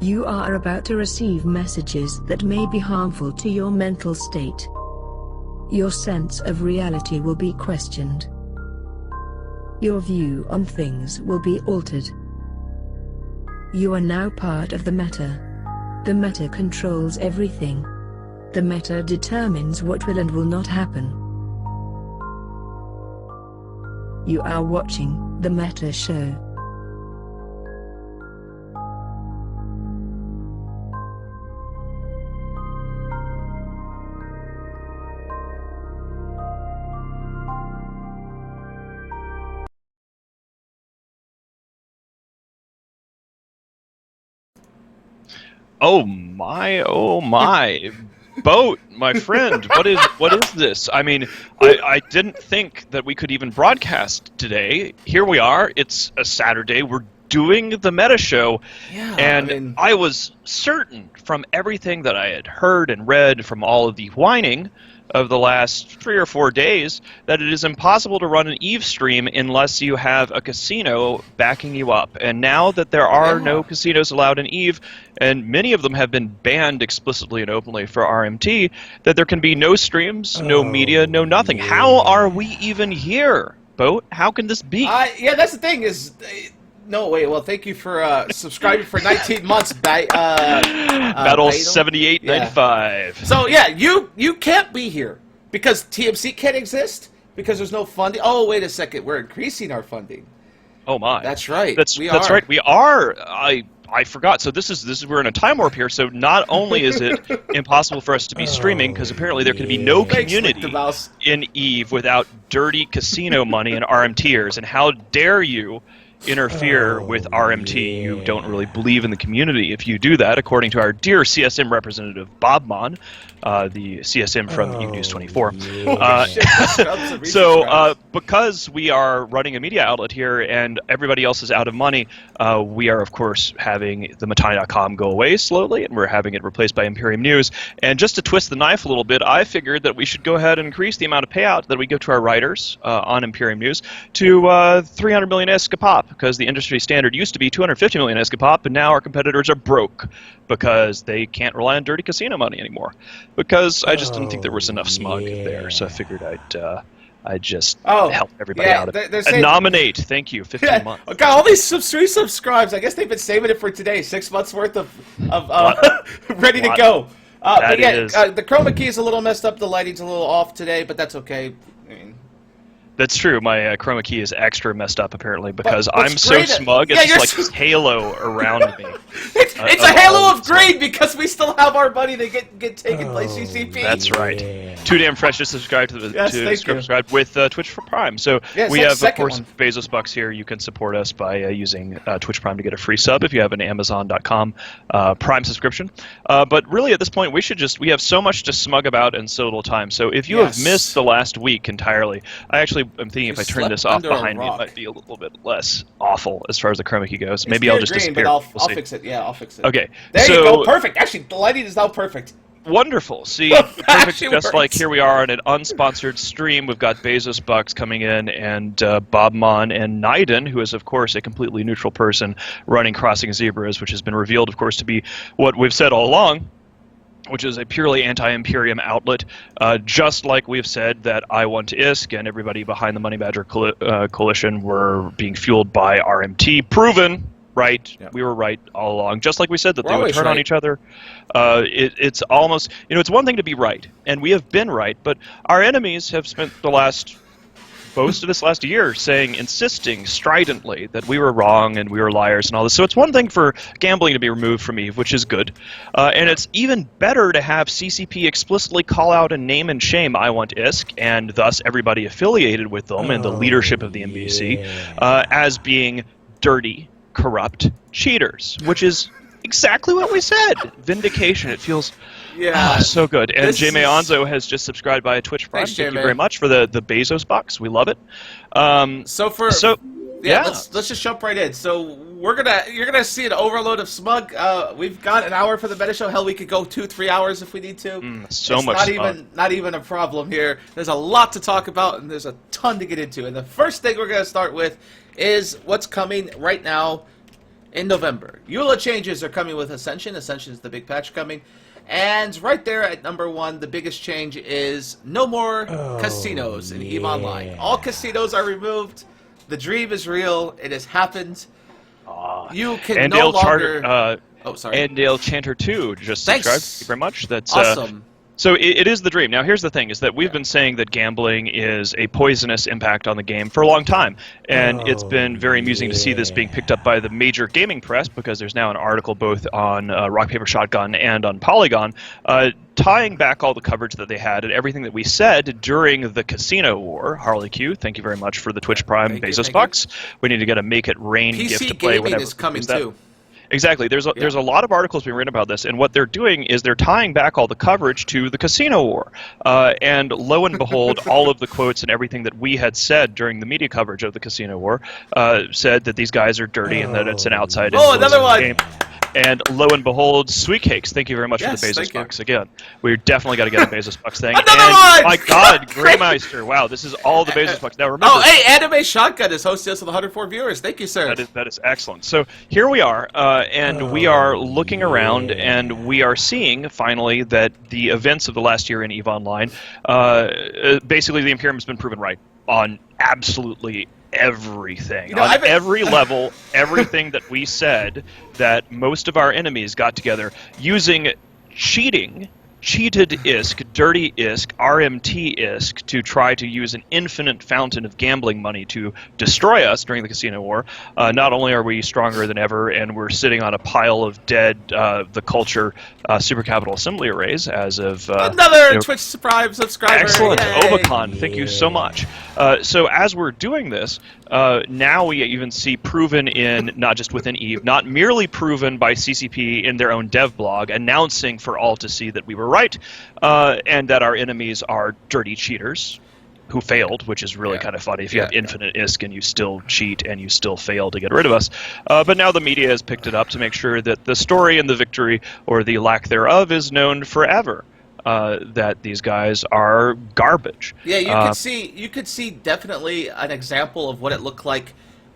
You are about to receive messages that may be harmful to your mental state. Your sense of reality will be questioned. Your view on things will be altered. You are now part of the Meta. The Meta controls everything. The Meta determines what will and will not happen. You are watching The Meta Show. Oh my. Boat, my friend, what is this? I mean, I didn't think that we could even broadcast today. Here we are. It's a Saturday. We're doing the Meta Show. Yeah, And I was certain from everything that I had heard and read from all of the whining of the last 3 or 4 days that it is impossible to run an EVE stream unless you have a casino backing you up. And now that there are no casinos allowed in EVE, and many of them have been banned explicitly and openly for RMT, that there can be no streams, no media, no nothing. How are we even here, Boat? How can this be? Yeah, that's the thing is... No, wait, well, thank you for subscribing for 19 months, Battle 7895. Yeah. So, yeah, you can't be here because TMC can't exist because there's no funding. Oh, wait a second, we're increasing our funding. Oh, my. That's right. That's right, we are. I forgot. So this is we're in a time warp here. So not only is it impossible for us to be streaming because apparently there can be no community in EVE without dirty casino money and RMTers. And how dare you interfere with RMT? You don't really believe in the community if you do that, according to our dear CSM representative Bob Mon, the CSM from EVE News 24. So because we are running a media outlet here and everybody else is out of money, we are of course having the Matani.com go away slowly, and we're having it replaced by Imperium News. And just to twist the knife a little bit, I figured that we should go ahead and increase the amount of payout that we give to our writers on Imperium News to 300 million escapop, because the industry standard used to be 250 million escapop, and now our competitors are broke because they can't rely on dirty casino money anymore. Because I just didn't think there was enough smug there, so I figured I'd just help everybody out. And nominate, thank you, 15 months. Got all these subscribes. I guess they've been saving it for today. 6 months worth of ready to go. But yeah, the chroma key is a little messed up. The lighting's a little off today, but that's okay. I mean, that's true. My chroma key is extra messed up apparently because I'm so smug. It's like this halo around me. It's a halo of green because we still have our money to get taken by CCP. That's right. Too damn fresh to subscribe to the subscribe with Twitch for Prime. So we have of course Bezos Bucks here. You can support us by using Twitch Prime to get a free sub if you have an Amazon.com Prime subscription. But really at this point we have so much to smug about and so little time. So if you have missed the last week entirely, I'm thinking if I turn this off behind me, it might be a little bit less awful as far as the chroma key goes. Maybe I'll just disappear. I'll fix it. Yeah, I'll fix it. Okay. There you go. Perfect. Actually, the lighting is now perfect. Wonderful. See, perfect. Just like here we are on an unsponsored stream. We've got Bezos Bucks coming in, and Bob Mon and Naiden, who is of course a completely neutral person running Crossing Zebras, which has been revealed, of course, to be what we've said all along, which is a purely anti-Imperium outlet, just like we've said that I Want ISK and everybody behind the Money Badger coalition were being fueled by RMT. Proven right. Yeah. We were right all along. Just like we said that they would turn on each other. It's almost, it's one thing to be right, and we have been right, but our enemies have spent most of this last year insisting stridently that we were wrong and we were liars and all this. So it's one thing for gambling to be removed from EVE, which is good. And it's even better to have CCP explicitly call out and name and shame I Want ISK, and thus everybody affiliated with them and the leadership of the MBC as being dirty, corrupt cheaters, which is exactly what we said. Vindication. It feels so good. And Jaime Onzo has just subscribed via Twitch Prime. Thank you very much for the Bezos Bucks. We love it. Let's just jump right in. So you're gonna see an overload of smug. We've got an hour for the Meta Show. Hell, we could go 2-3 hours if we need to. Not even a problem here. There's a lot to talk about, and there's a ton to get into. And the first thing we're gonna start with is what's coming right now in November. EULA changes are coming with Ascension. Ascension is the big patch coming. And right there at number 1, the biggest change is no more casinos in EVE Online. All casinos are removed. The dream is real. It has happened. You can no longer... Andale Chanter 2 just subscribed. Thank you very much. That's awesome. So it is the dream. Now, here's the thing, is that we've been saying that gambling is a poisonous impact on the game for a long time. And it's been very amusing to see this being picked up by the major gaming press, because there's now an article both on Rock, Paper, Shotgun and on Polygon tying back all the coverage that they had and everything that we said during the casino war. Harley Q, thank you very much for the Twitch Prime Bezos bucks. We need to get a Make It Rain PC gift to play whenever. PC gaming is coming too. Exactly. There's a lot of articles being written about this, and what they're doing is they're tying back all the coverage to the casino war. And lo and behold, all of the quotes and everything that we had said during the media coverage of the casino war said that these guys are dirty and that it's an outside influence another one! Game. And lo and behold, Sweet Cakes, thank you very much for the Bezos bucks again. We definitely got to get a Bezos bucks thing. Another one! My God, Greymeister! Wow, this is all the Bezos bucks. Now remember. Oh, hey, Anime Shotgun is hosting us with 104 viewers. Thank you, sir. That is excellent. So here we are, and we are looking around, and we are seeing finally that the events of the last year in EVE Online, basically the Imperium has been proven right on absolutely everything. On every level, everything that we said, that most of our enemies got together using cheated ISK, dirty ISK, RMT ISK to try to use an infinite fountain of gambling money to destroy us during the casino war. Not only are we stronger than ever, and we're sitting on a pile of dead the culture Super Capital Assembly arrays as of another Twitch Prime subscriber. Excellent. Yay. Obacon, thank you so much. So as we're doing this, now we even see proven in, not just within EVE, not merely proven by CCP in their own dev blog, announcing for all to see that we were right, and that our enemies are dirty cheaters who failed, which is really kind of funny if you have infinite ISK and you still cheat and you still fail to get rid of us. But now the media has picked it up to make sure that the story and the victory, or the lack thereof, is known forever. That these guys are garbage. Yeah, you could see definitely an example of what it looked like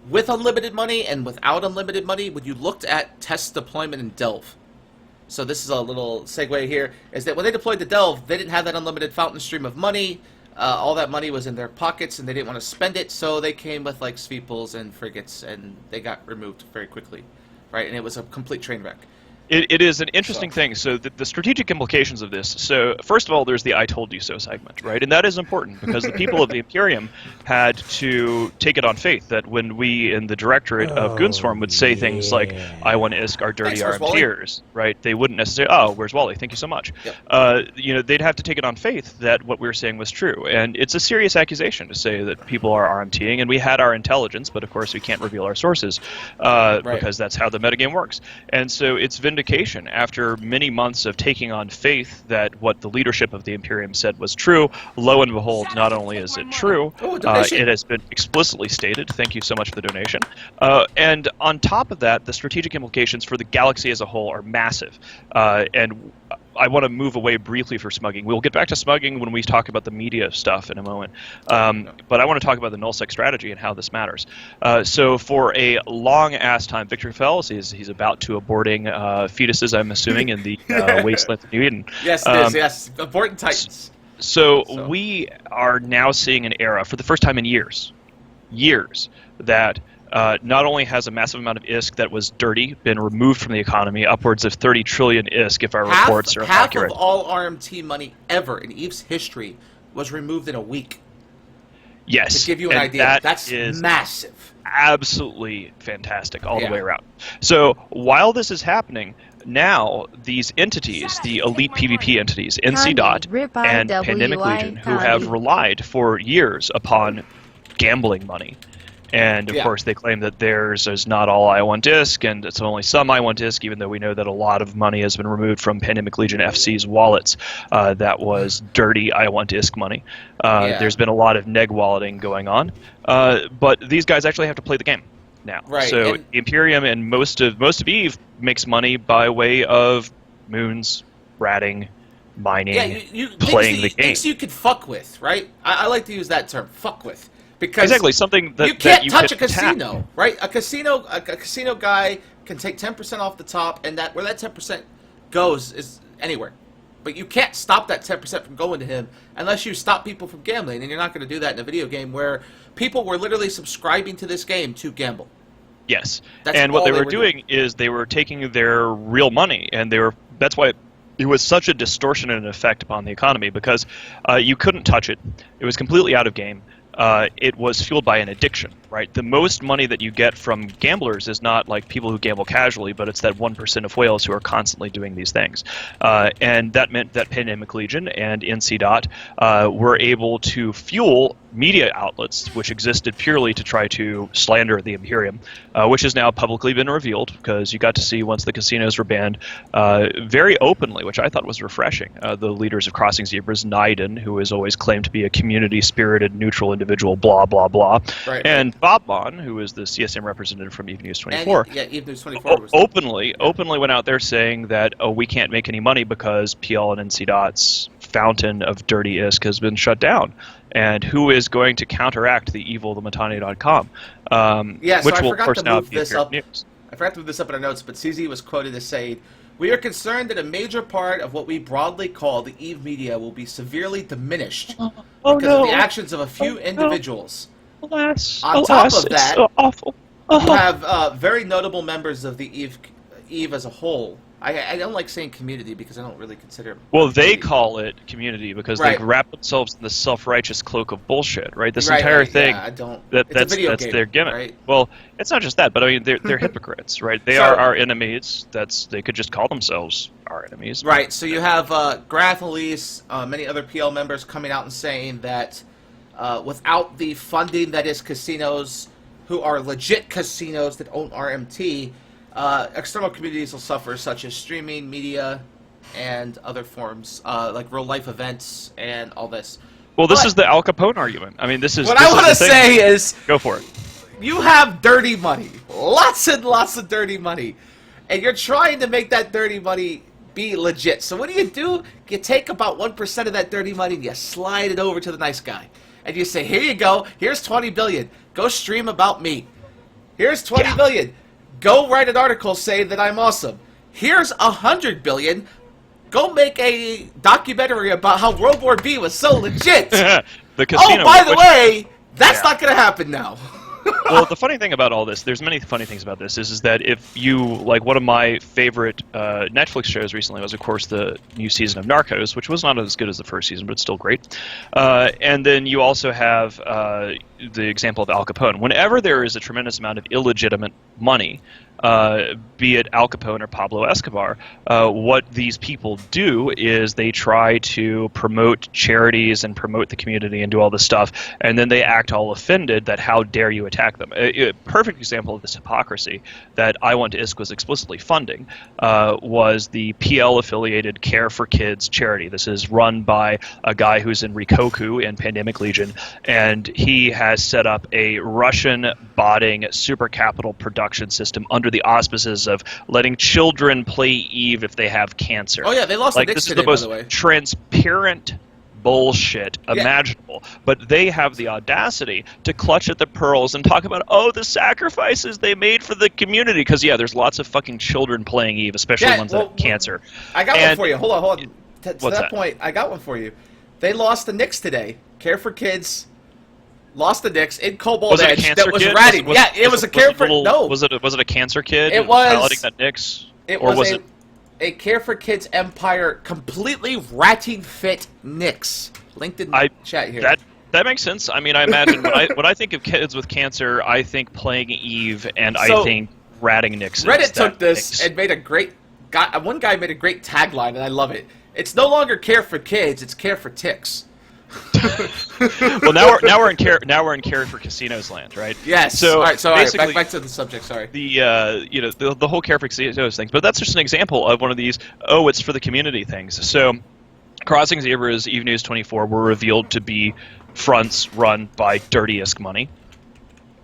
with unlimited money and without unlimited money when you looked at test deployment in Delve. So this is a little segue here, is that when they deployed the Delve, they didn't have that unlimited fountain stream of money. All that money was in their pockets, and they didn't want to spend it, so they came with like Sweeples and frigates, and they got removed very quickly, right? And it was a complete train wreck. It is an interesting thing. So the strategic implications of this. So first of all, there's the "I told you so" segment, right? And that is important because the people of the Imperium had to take it on faith that when we in the directorate of Goonswarm would say things like "I want ISK, our dirty RMTers," right? They wouldn't necessarily. Oh, where's Wally? Thank you so much. Yep. They'd have to take it on faith that what we were saying was true, and it's a serious accusation to say that people are RMTing. And we had our intelligence, but of course we can't reveal our sources because that's how the metagame works. And so it's vindication after many months of taking on faith that what the leadership of the Imperium said was true. Lo and behold, not only is it true, it has been explicitly stated. Thank you so much for the donation. And on top of that, the strategic implications for the galaxy as a whole are massive. And I want to move away briefly for smugging. We'll get back to smugging when we talk about the media stuff in a moment. But I want to talk about the nullsec strategy and how this matters. So for a long-ass time, Victor Fells, he's about to aborting fetuses, I'm assuming, in the wasteland of New Eden. Yes, it is, yes. Aborting Titans. So we are now seeing an era, for the first time in years, that not only has a massive amount of ISK that was dirty been removed from the economy, upwards of 30 trillion ISK if our reports are accurate. Half of all RMT money ever in EVE's history was removed in a week. Yes. To give you an idea, that's massive. Absolutely fantastic all the way around. So while this is happening, now these entities, the elite PvP entities, NC Dot and Pandemic Legion, who have relied for years upon gambling money, and of course they claim that theirs is not all I-1 ISK, and it's only some I-1 ISK, even though we know that a lot of money has been removed from Pandemic Legion FC's wallets. That was dirty I-1 ISK money. There's been a lot of neg walleting going on, but these guys actually have to play the game now. Right. So the Imperium and most of EVE makes money by way of moons, ratting, mining, playing the game. Things you could fuck with, right? I like to use that term, fuck with. Because exactly something that you can't you touch a tap. casino, right? A casino guy can take 10% off the top, and where that 10% goes is anywhere. But you can't stop that 10% from going to him unless you stop people from gambling, and you're not going to do that in a video game where people were literally subscribing to this game to gamble. Yes, and what they were doing is they were taking their real money, and that's why it was such a distortionate effect upon the economy, because you couldn't touch it. It was completely out of game. It was fueled by an addiction, right? The most money that you get from gamblers is not like people who gamble casually, but it's that 1% of whales who are constantly doing these things. And that meant that Pandemic Legion and NC were able to fuel media outlets, which existed purely to try to slander the Imperium, which has now publicly been revealed, because you got to see, once the casinos were banned, very openly, which I thought was refreshing, the leaders of Crossing Zebras, Naiden, who has always claimed to be a community-spirited, neutral individual, blah, blah, blah, right, and Bobmon, who is the CSM representative from Eve News 24, Eve News 24 was openly went out there saying that, oh, we can't make any money because PL and NC Dot's fountain of dirty ISK has been shut down. And who is going to counteract the evil of the Mittani.com? Which will, of course, now be news. I forgot to move this up in our notes, but CZ was quoted as saying, "We are concerned that a major part of what we broadly call the Eve media will be severely diminished because of the actions of a few individuals." Alas, on top of that, it's so awful. You have very notable members of the Eve as a whole. I don't like saying community because I don't really consider it. Well, they call it community because they wrap themselves in the self-righteous cloak of bullshit, right? This entire thing, that's their gimmick. Right? Well, it's not just that, but I mean, they're hypocrites, right? They are our enemies. They could just call themselves our enemies. Right. So you have Grath, Elise, many other PL members coming out and saying that without the funding that is casinos, who are legit casinos that own RMT, external communities will suffer, such as streaming, media, and other forms, like real-life events and all this. Well, this is the Al Capone argument. I mean, this is... What I want to say is... Go for it. You have dirty money. Lots and lots of dirty money. And you're trying to make that dirty money be legit. So what do? You take about 1% of that dirty money and you slide it over to the nice guy. And you say, here you go. Here's 20 billion. Go stream about me. Here's 20 billion. Go write an article saying that I'm awesome. Here's 100 billion. Go make a documentary about how World War B was so legit. The casino, by the way, that's not going to happen now. Well, the funny thing about all this, there's many funny things about this, is that if you, like, one of my favorite Netflix shows recently was, of course, the new season of Narcos, which was not as good as the first season, but it's still great. And then you also have the example of Al Capone. Whenever there is a tremendous amount of illegitimate money, be it Al Capone or Pablo Escobar, what these people do is they try to promote charities and promote the community and do all this stuff, and then they act all offended that how dare you attack them. A perfect example of this hypocrisy that I Want to ISK was explicitly funding was the PL-affiliated Care for Kids charity. This is run by a guy who's in Rikoku in Pandemic Legion, and he has set up a Russian botting super capital production system under the auspices of letting children play Eve if they have cancer. Oh yeah, they lost the Knicks today, by the way. This is the most transparent bullshit imaginable. But they have the audacity to clutch at the pearls and talk about, oh, the sacrifices they made for the community. Because, there's lots of fucking children playing Eve, especially ones that have cancer. I got one for you. Hold on. To that point, I got one for you. They lost the Knicks today. Care for Kids lost the Knicks in Cobalt Edge that was ratting. It was a Care for... No. Was it a cancer kid? It was... piloting that Knicks? It was a Care for Kids empire, completely ratting fit Knicks. Linked in chat here. That makes sense. I mean, I imagine when I think of kids with cancer, I think playing Eve, and I think ratting Knicks. Reddit took this and made a great... One guy made a great tagline, and I love it. It's no longer Care for Kids, it's Care for Ticks. Well, now we're in Care for Casinos land, right? Yes. So all right, basically, back to the subject. Sorry. The whole Care for Casinos things, but that's just an example of one of these. Oh, it's for the community things. So, Crossing Zebras, Eve News 24 were revealed to be fronts run by dirty ISK money,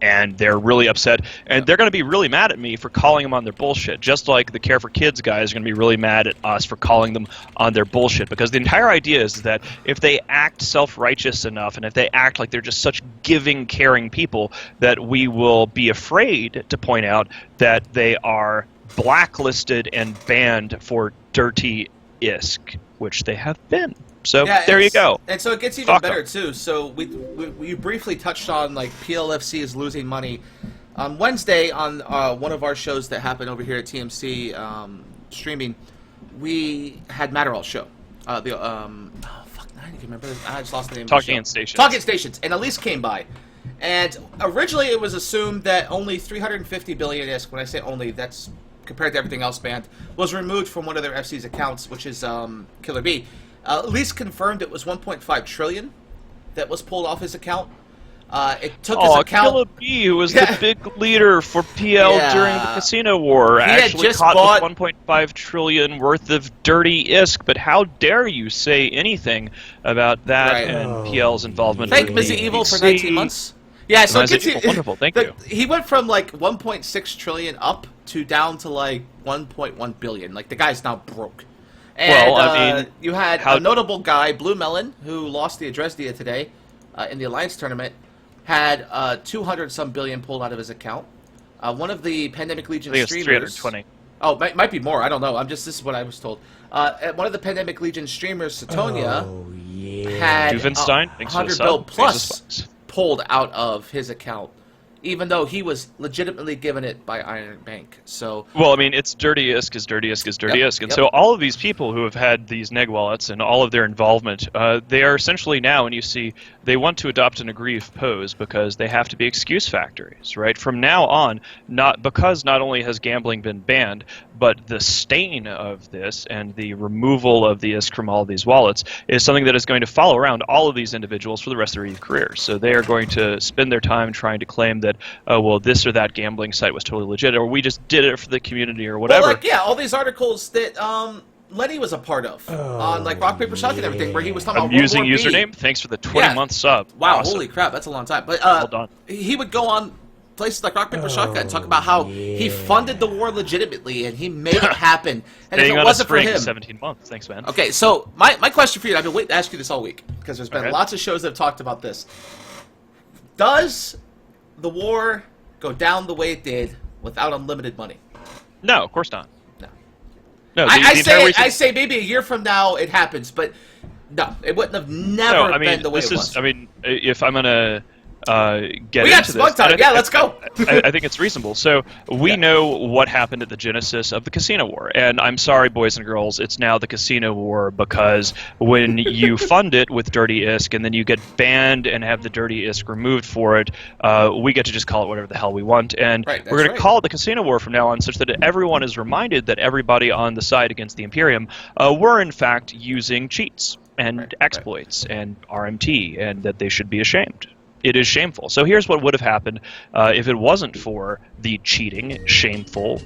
and they're really upset, and they're going to be really mad at me for calling them on their bullshit, just like the Care for Kids guys are going to be really mad at us for calling them on their bullshit, because the entire idea is that if they act self-righteous enough, and if they act like they're just such giving, caring people, that we will be afraid to point out that they are blacklisted and banned for dirty ISK, which they have been. So there you go. And so it gets even better too. So we briefly touched on like PLFC is losing money. On Wednesday on one of our shows that happened over here at TMC streaming, we had Matterall's show. I can't remember. I just lost the name. Talking in Stations. Talking Stations, and Elise came by. And originally it was assumed that only 350 billion ISK. When I say only, that's compared to everything else banned, was removed from one of their FC's accounts, which is Killer B. At least confirmed it was 1.5 trillion that was pulled off his account. It took his account. Killer B, who was the big leader for PL during the casino war, actually caught with 1.5 trillion worth of dirty ISK. But how dare you say anything about that and PL's involvement? Thank Mizzy Evil for 19 months. Yeah, so wonderful. Thank you. He went from like 1.6 trillion up to down to like 1.1 billion. Like the guy's now broke. And, well, I mean, you had a notable guy, Blue Melon, who lost the Adresdia today in the Alliance tournament, had 200-some billion pulled out of his account. One of the Pandemic Legion streamers... I think it's 320. Oh, might be more. I don't know. This is what I was told. One of the Pandemic Legion streamers, Satonia, had Duvenstein, 100 bill plus pulled out of his account, even though he was legitimately given it by Iron Bank. So, well, I mean, it's dirty ISK is dirty ISK is dirty ISK. And so all of these people who have had these neg wallets and all of their involvement, they are essentially now, and you see, they want to adopt an aggrieved pose because they have to be excuse factories, right? From now on, not only has gambling been banned, but the stain of this and the removal of the ISK from all of these wallets is something that is going to follow around all of these individuals for the rest of their careers. So they are going to spend their time trying to claim that, oh, well, this or that gambling site was totally legit, or we just did it for the community or whatever. Well, all these articles that Lenny was a part of on like Rock Paper Shotgun and everything, where he was talking about using username. Thanks for the 20-month sub. Wow, awesome. Holy crap, that's a long time. But well done. He would go on places like Rock Paper Shotgun and talk about how he funded the war legitimately and he made it happen. And if it wasn't for him, 17 months. Thanks, man. Okay, so my question for you, I've been waiting to ask you this all week because there's been lots of shows that have talked about this. Does the war go down the way it did without unlimited money? No, of course not. No, I say maybe a year from now it happens, but no, it wouldn't have never been the way it was. I mean, if I'm gonna get we got smug time. Yeah, let's go. I think it's reasonable. So we know what happened at the genesis of the casino war, and I'm sorry, boys and girls, it's now the casino war because when you fund it with dirty ISK and then you get banned and have the dirty ISK removed for it, we get to just call it whatever the hell we want, and we're going to call it the casino war from now on, such that everyone is reminded that everybody on the side against the Imperium were in fact using cheats and exploits and RMT, and that they should be ashamed. It is shameful. So here's what would have happened if it wasn't for the cheating, shameful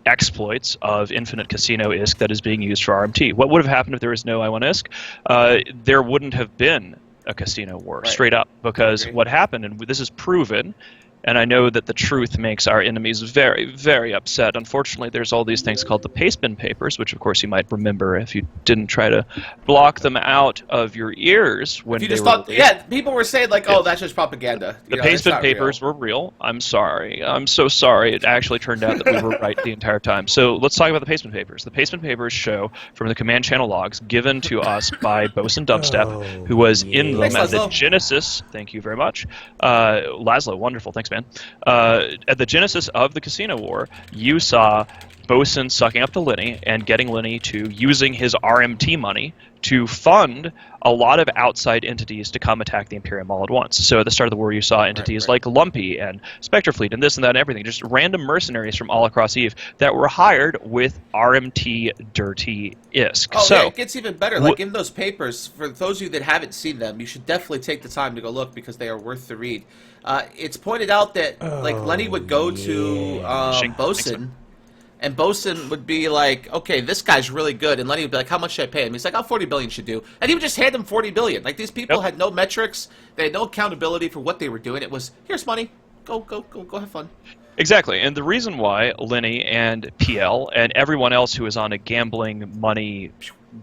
exploits of Infinite Casino ISK that is being used for RMT. What would have happened if there was no I1 ISK? There wouldn't have been a casino war, straight up, because what happened, and this is proven, and I know that the truth makes our enemies very, very upset. Unfortunately, there's all these things called the Pastebin Papers, which, of course, you might remember if you didn't try to block them out of your ears when they were released. People were saying, like, oh, that's just propaganda. The Pastebin Papers were real. I'm sorry. I'm so sorry. It actually turned out that we were right the entire time. So let's talk about the Pastebin Papers. The Pastebin Papers show from the command channel logs given to us by Bosun Dubstep, who was in them at the genesis. Thank you very much. Laszlo, wonderful. Thanks, man. At the genesis of the casino war, you saw Bosun sucking up to Lenny and getting Lenny to using his RMT money to fund a lot of outside entities to come attack the Imperium all at once. So at the start of the war, you saw entities like Lumpy and Spectre Fleet and this and that and everything, just random mercenaries from all across EVE that were hired with RMT dirty ISK. Oh, so, yeah, it gets even better. Like in those papers, for those of you that haven't seen them, you should definitely take the time to go look because they are worth the read. It's pointed out that like Lenny would go to Bosun, and Bosun would be like, okay, this guy's really good, and Lenny would be like, how much should I pay him? He's like, oh, 40 billion should do, and he would just hand him 40 billion. Like these people had no metrics, they had no accountability for what they were doing. It was, here's money, Go have fun. Exactly, and the reason why Lenny and PL and everyone else who is on a gambling money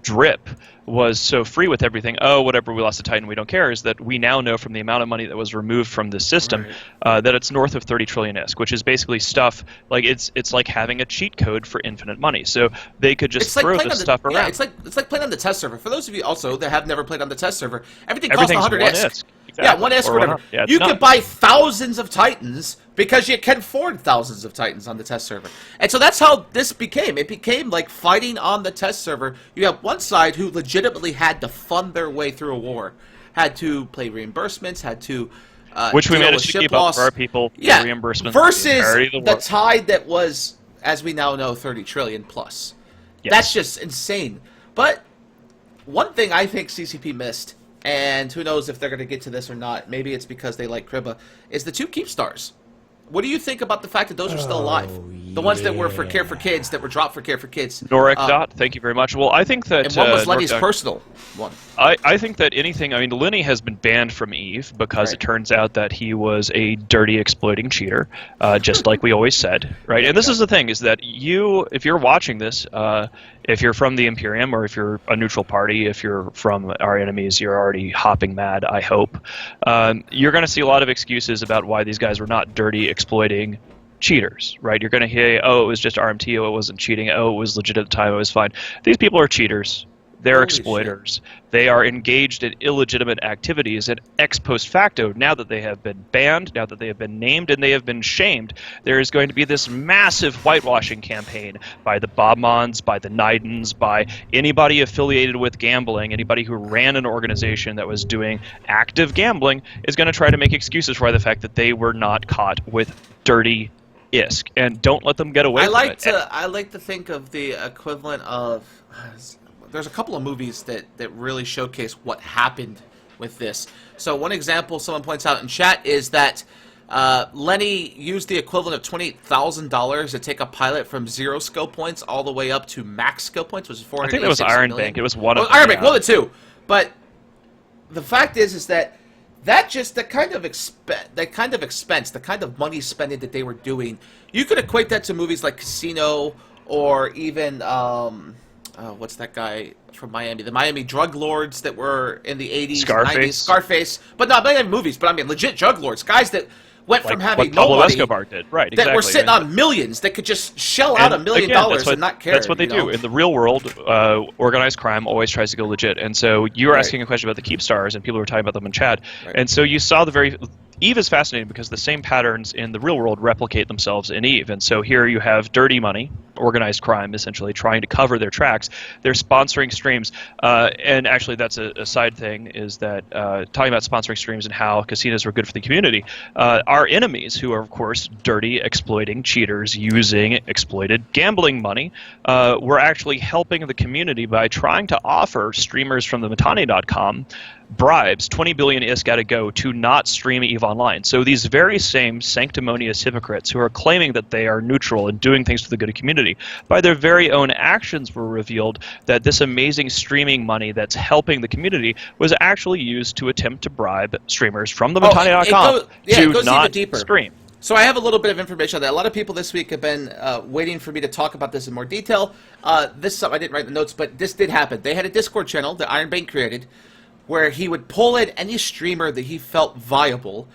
drip was so free with everything, oh, whatever, we lost a Titan, we don't care, is that we now know from the amount of money that was removed from the system that it's north of 30 trillion ISK, which is basically stuff, like it's like having a cheat code for infinite money. So they could just throw this stuff around. Yeah, it's like playing on the test server. For those of you also that have never played on the test server, everything costs 100 ISK. Exactly. Yeah, 1 ISK or whatever. Yeah, you can buy thousands of Titans because you can afford thousands of Titans on the test server. And so that's how this became. It became like fighting on the test server. You have one side who legitimately had to fund their way through a war, had to play reimbursements, had to which we managed to keep up for our people. Yeah, reimbursements versus the tide that was, as we now know, 30 trillion plus. Yes. That's just insane. But one thing I think CCP missed, and who knows if they're going to get to this or not, maybe it's because they like Kriba, is the 2 Keepstars. What do you think about the fact that those are still alive? The ones that were for Care for Kids, that were dropped for Care for Kids. Norek Dot, thank you very much. Well, I think that... And one was Lenny's personal one. I think that anything... I mean, Lenny has been banned from EVE because it turns out that he was a dirty, exploiting cheater, just like we always said, right? And this is the thing, is that if you're watching this, if you're from the Imperium or if you're a neutral party, if you're from our enemies, you're already hopping mad, I hope. You're going to see a lot of excuses about why these guys were not dirty, exploiting cheaters, right? You're going to hear, oh, it was just RMT, oh, it wasn't cheating, oh, it was legit at the time, it was fine. These people are cheaters. They're exploiters. They are engaged in illegitimate activities, and ex post facto, now that they have been banned, now that they have been named and they have been shamed, there is going to be this massive whitewashing campaign by the Bobmons, by the Nidens, by anybody affiliated with gambling, anybody who ran an organization that was doing active gambling is going to try to make excuses for the fact that they were not caught with dirty ISK, and don't let them get away with it. I like to think of the equivalent of... There's a couple of movies that really showcase what happened with this. So one example someone points out in chat is that Lenny used the equivalent of $28,000 to take a pilot from 0 skill points all the way up to max skill points, which is 486 I think it was Iron million. Bank. It was one of them. Iron Bank, one of the two. But the fact is that the kind of expense, the kind of money spending that they were doing, you could equate that to movies like Casino or even what's that guy from Miami? The Miami drug lords that were in the 80s, 90s. Scarface. But not Miami movies, but I mean legit drug lords. Guys that went from having no money, Escobar did. Right, that were sitting on millions, that could just shell out $1 million and not care. That's what they do. In the real world, organized crime always tries to go legit. And so you were asking a question about the Keepstars, and people were talking about them in chat. Right. And so you saw EVE is fascinating because the same patterns in the real world replicate themselves in EVE. And so here you have dirty money, organized crime, essentially, trying to cover their tracks. They're sponsoring streams. And actually, that's a side thing, is that talking about sponsoring streams and how casinos were good for the community, our enemies, who are, of course, dirty, exploiting cheaters using exploited gambling money, were actually helping the community by trying to offer streamers from the Mittani.com bribes, 20 billion ISK got to go to not stream EVE Online. So these very same sanctimonious hypocrites who are claiming that they are neutral and doing things for the good of community, by their very own actions were revealed that this amazing streaming money that's helping the community was actually used to attempt to bribe streamers from the Mittani.com to not stream. So I have a little bit of information on that. A lot of people this week have been waiting for me to talk about this in more detail. This is something I didn't write in the notes, but this did happen. They had a Discord channel that Iron Bank created, where he would pull in any streamer that he felt viable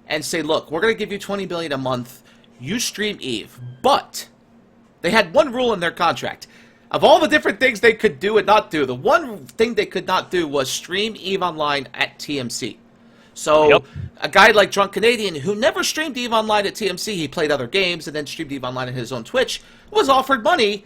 and say, look, we're going to give you $20 billion a month. You stream EVE. But they had one rule in their contract. Of all the different things they could do and not do, the one thing they could not do was stream EVE Online at TMC. So a guy like Drunk Canadian, who never streamed EVE Online at TMC, he played other games and then streamed EVE Online on his own Twitch, was offered money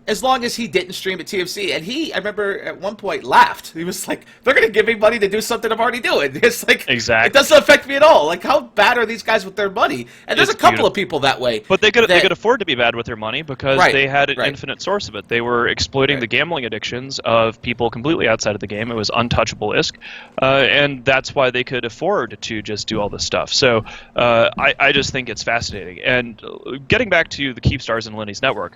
as long as he didn't stream at TMC. And he, I remember at one point, laughed. He was like, they're going to give me money to do something I'm already doing. It's like, it doesn't affect me at all. Like, how bad are these guys with their money? And there's a couple of people that way. But they could afford to be bad with their money because they had an infinite source of it. They were exploiting the gambling addictions of people completely outside of the game. It was untouchable ISK. And that's why they could afford to just do all this stuff. So I just think it's fascinating. And getting back to the Keepstars and Lenny's network,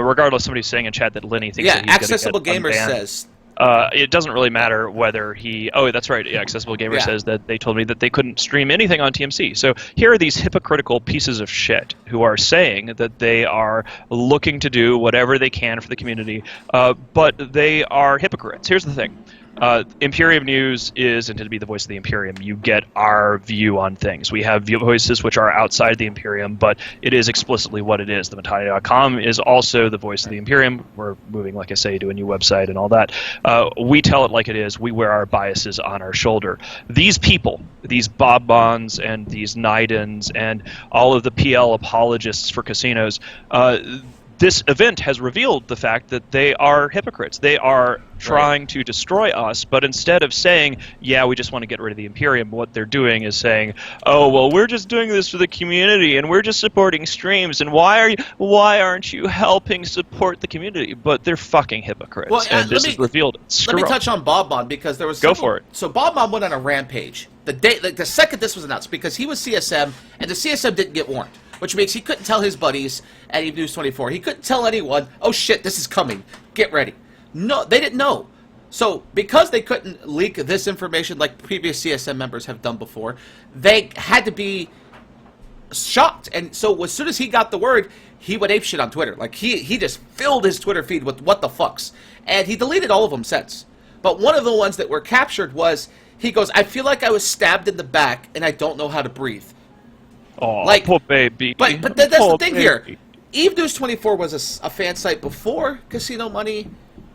regardless, somebody's saying in chat that Lenny thinks that he's Accessible Gamer says it doesn't really matter whether he... Oh, that's right. Yeah, Accessible Gamer says that they told me that they couldn't stream anything on TMC. So here are these hypocritical pieces of shit who are saying that they are looking to do whatever they can for the community, but they are hypocrites. Here's the thing. Imperium News is intended to be the voice of the Imperium. You get our view on things. We have voices which are outside the Imperium, but it is explicitly what it is. The Mittani.com is also the voice of the Imperium. We're moving, like I say, to a new website and all that. We tell it like it is. We wear our biases on our shoulder. These people, these Bob Bonds and these Nidens and all of the PL apologists for casinos, this event has revealed the fact that they are hypocrites. They are trying to destroy us, but instead of saying, yeah, we just want to get rid of the Imperium, what they're doing is saying, oh, well, we're just doing this for the community, and we're just supporting streams, and why aren't you helping support the community? But they're fucking hypocrites, well, and this has revealed it. Let me touch on Bob Bond, because there was... Go for it. So Bob Bond went on a rampage the second this was announced, because he was CSM, and the CSM didn't get warned. Which means he couldn't tell his buddies at Eve News 24. He couldn't tell anyone, oh shit, this is coming. Get ready. No, they didn't know. So because they couldn't leak this information like previous CSM members have done before, they had to be shocked. And so as soon as he got the word, he went apeshit on Twitter. Like he just filled his Twitter feed with what the fucks. And he deleted all of them since. But one of the ones that were captured was, he goes, I feel like I was stabbed in the back and I don't know how to breathe. Oh, like, poor baby. But that's the thing here. Eve News 24 was a fan site before Casino Money.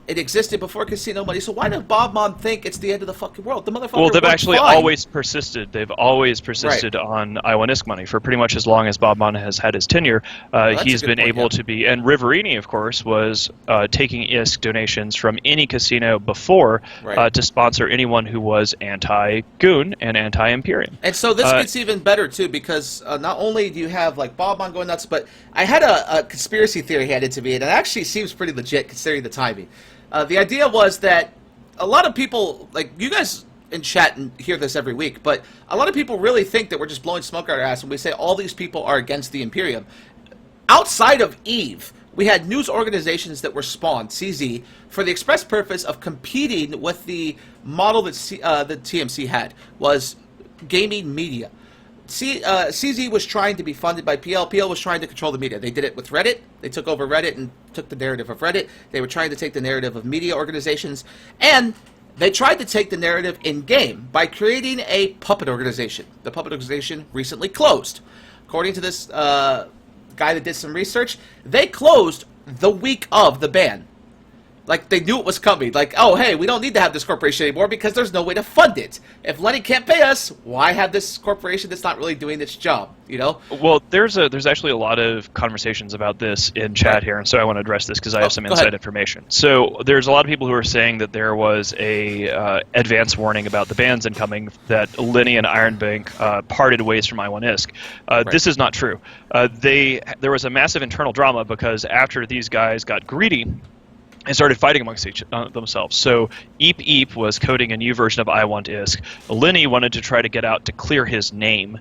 It existed before Casino Money. So why does Bob Mon think it's the end of the fucking world? The motherfucker. Well, they've actually always persisted. They've always persisted on I1 ISK money for pretty much as long as Bob Mon has had his tenure. He's been able to be, and Riverini, of course, was taking ISK donations from any casino before to sponsor anyone who was anti-Goon and anti-Imperium. And so this gets even better too, because not only do you have like Bob Mon going nuts, but I had a conspiracy theory handed to me, and it actually seems pretty legit considering the timing. The idea was that a lot of people, like you guys in chat and hear this every week, but a lot of people really think that we're just blowing smoke out our ass when we say all these people are against the Imperium. Outside of EVE, we had news organizations that were spawned, CZ, for the express purpose of competing with the model that the TMC had, was gaming media. CZ was trying to be funded by PL. PL was trying to control the media. They did it with Reddit. They took over Reddit and took the narrative of Reddit. They were trying to take the narrative of media organizations. And they tried to take the narrative in-game by creating a puppet organization. The puppet organization recently closed. According to this guy that did some research, they closed the week of the ban. Like, they knew it was coming. Like, oh, hey, we don't need to have this corporation anymore because there's no way to fund it. If Lenny can't pay us, why have this corporation that's not really doing its job, you know? Well, there's actually a lot of conversations about this in chat here, and so I want to address this because I have some inside information. So there's a lot of people who are saying that there was a advance warning about the bans incoming, that Lenny and Iron Bank parted ways from I1 ISK. This is not true. There was a massive internal drama because after these guys got greedy and started fighting amongst themselves. So Eep was coding a new version of I Want ISK. Lenny wanted to try to get out to clear his name.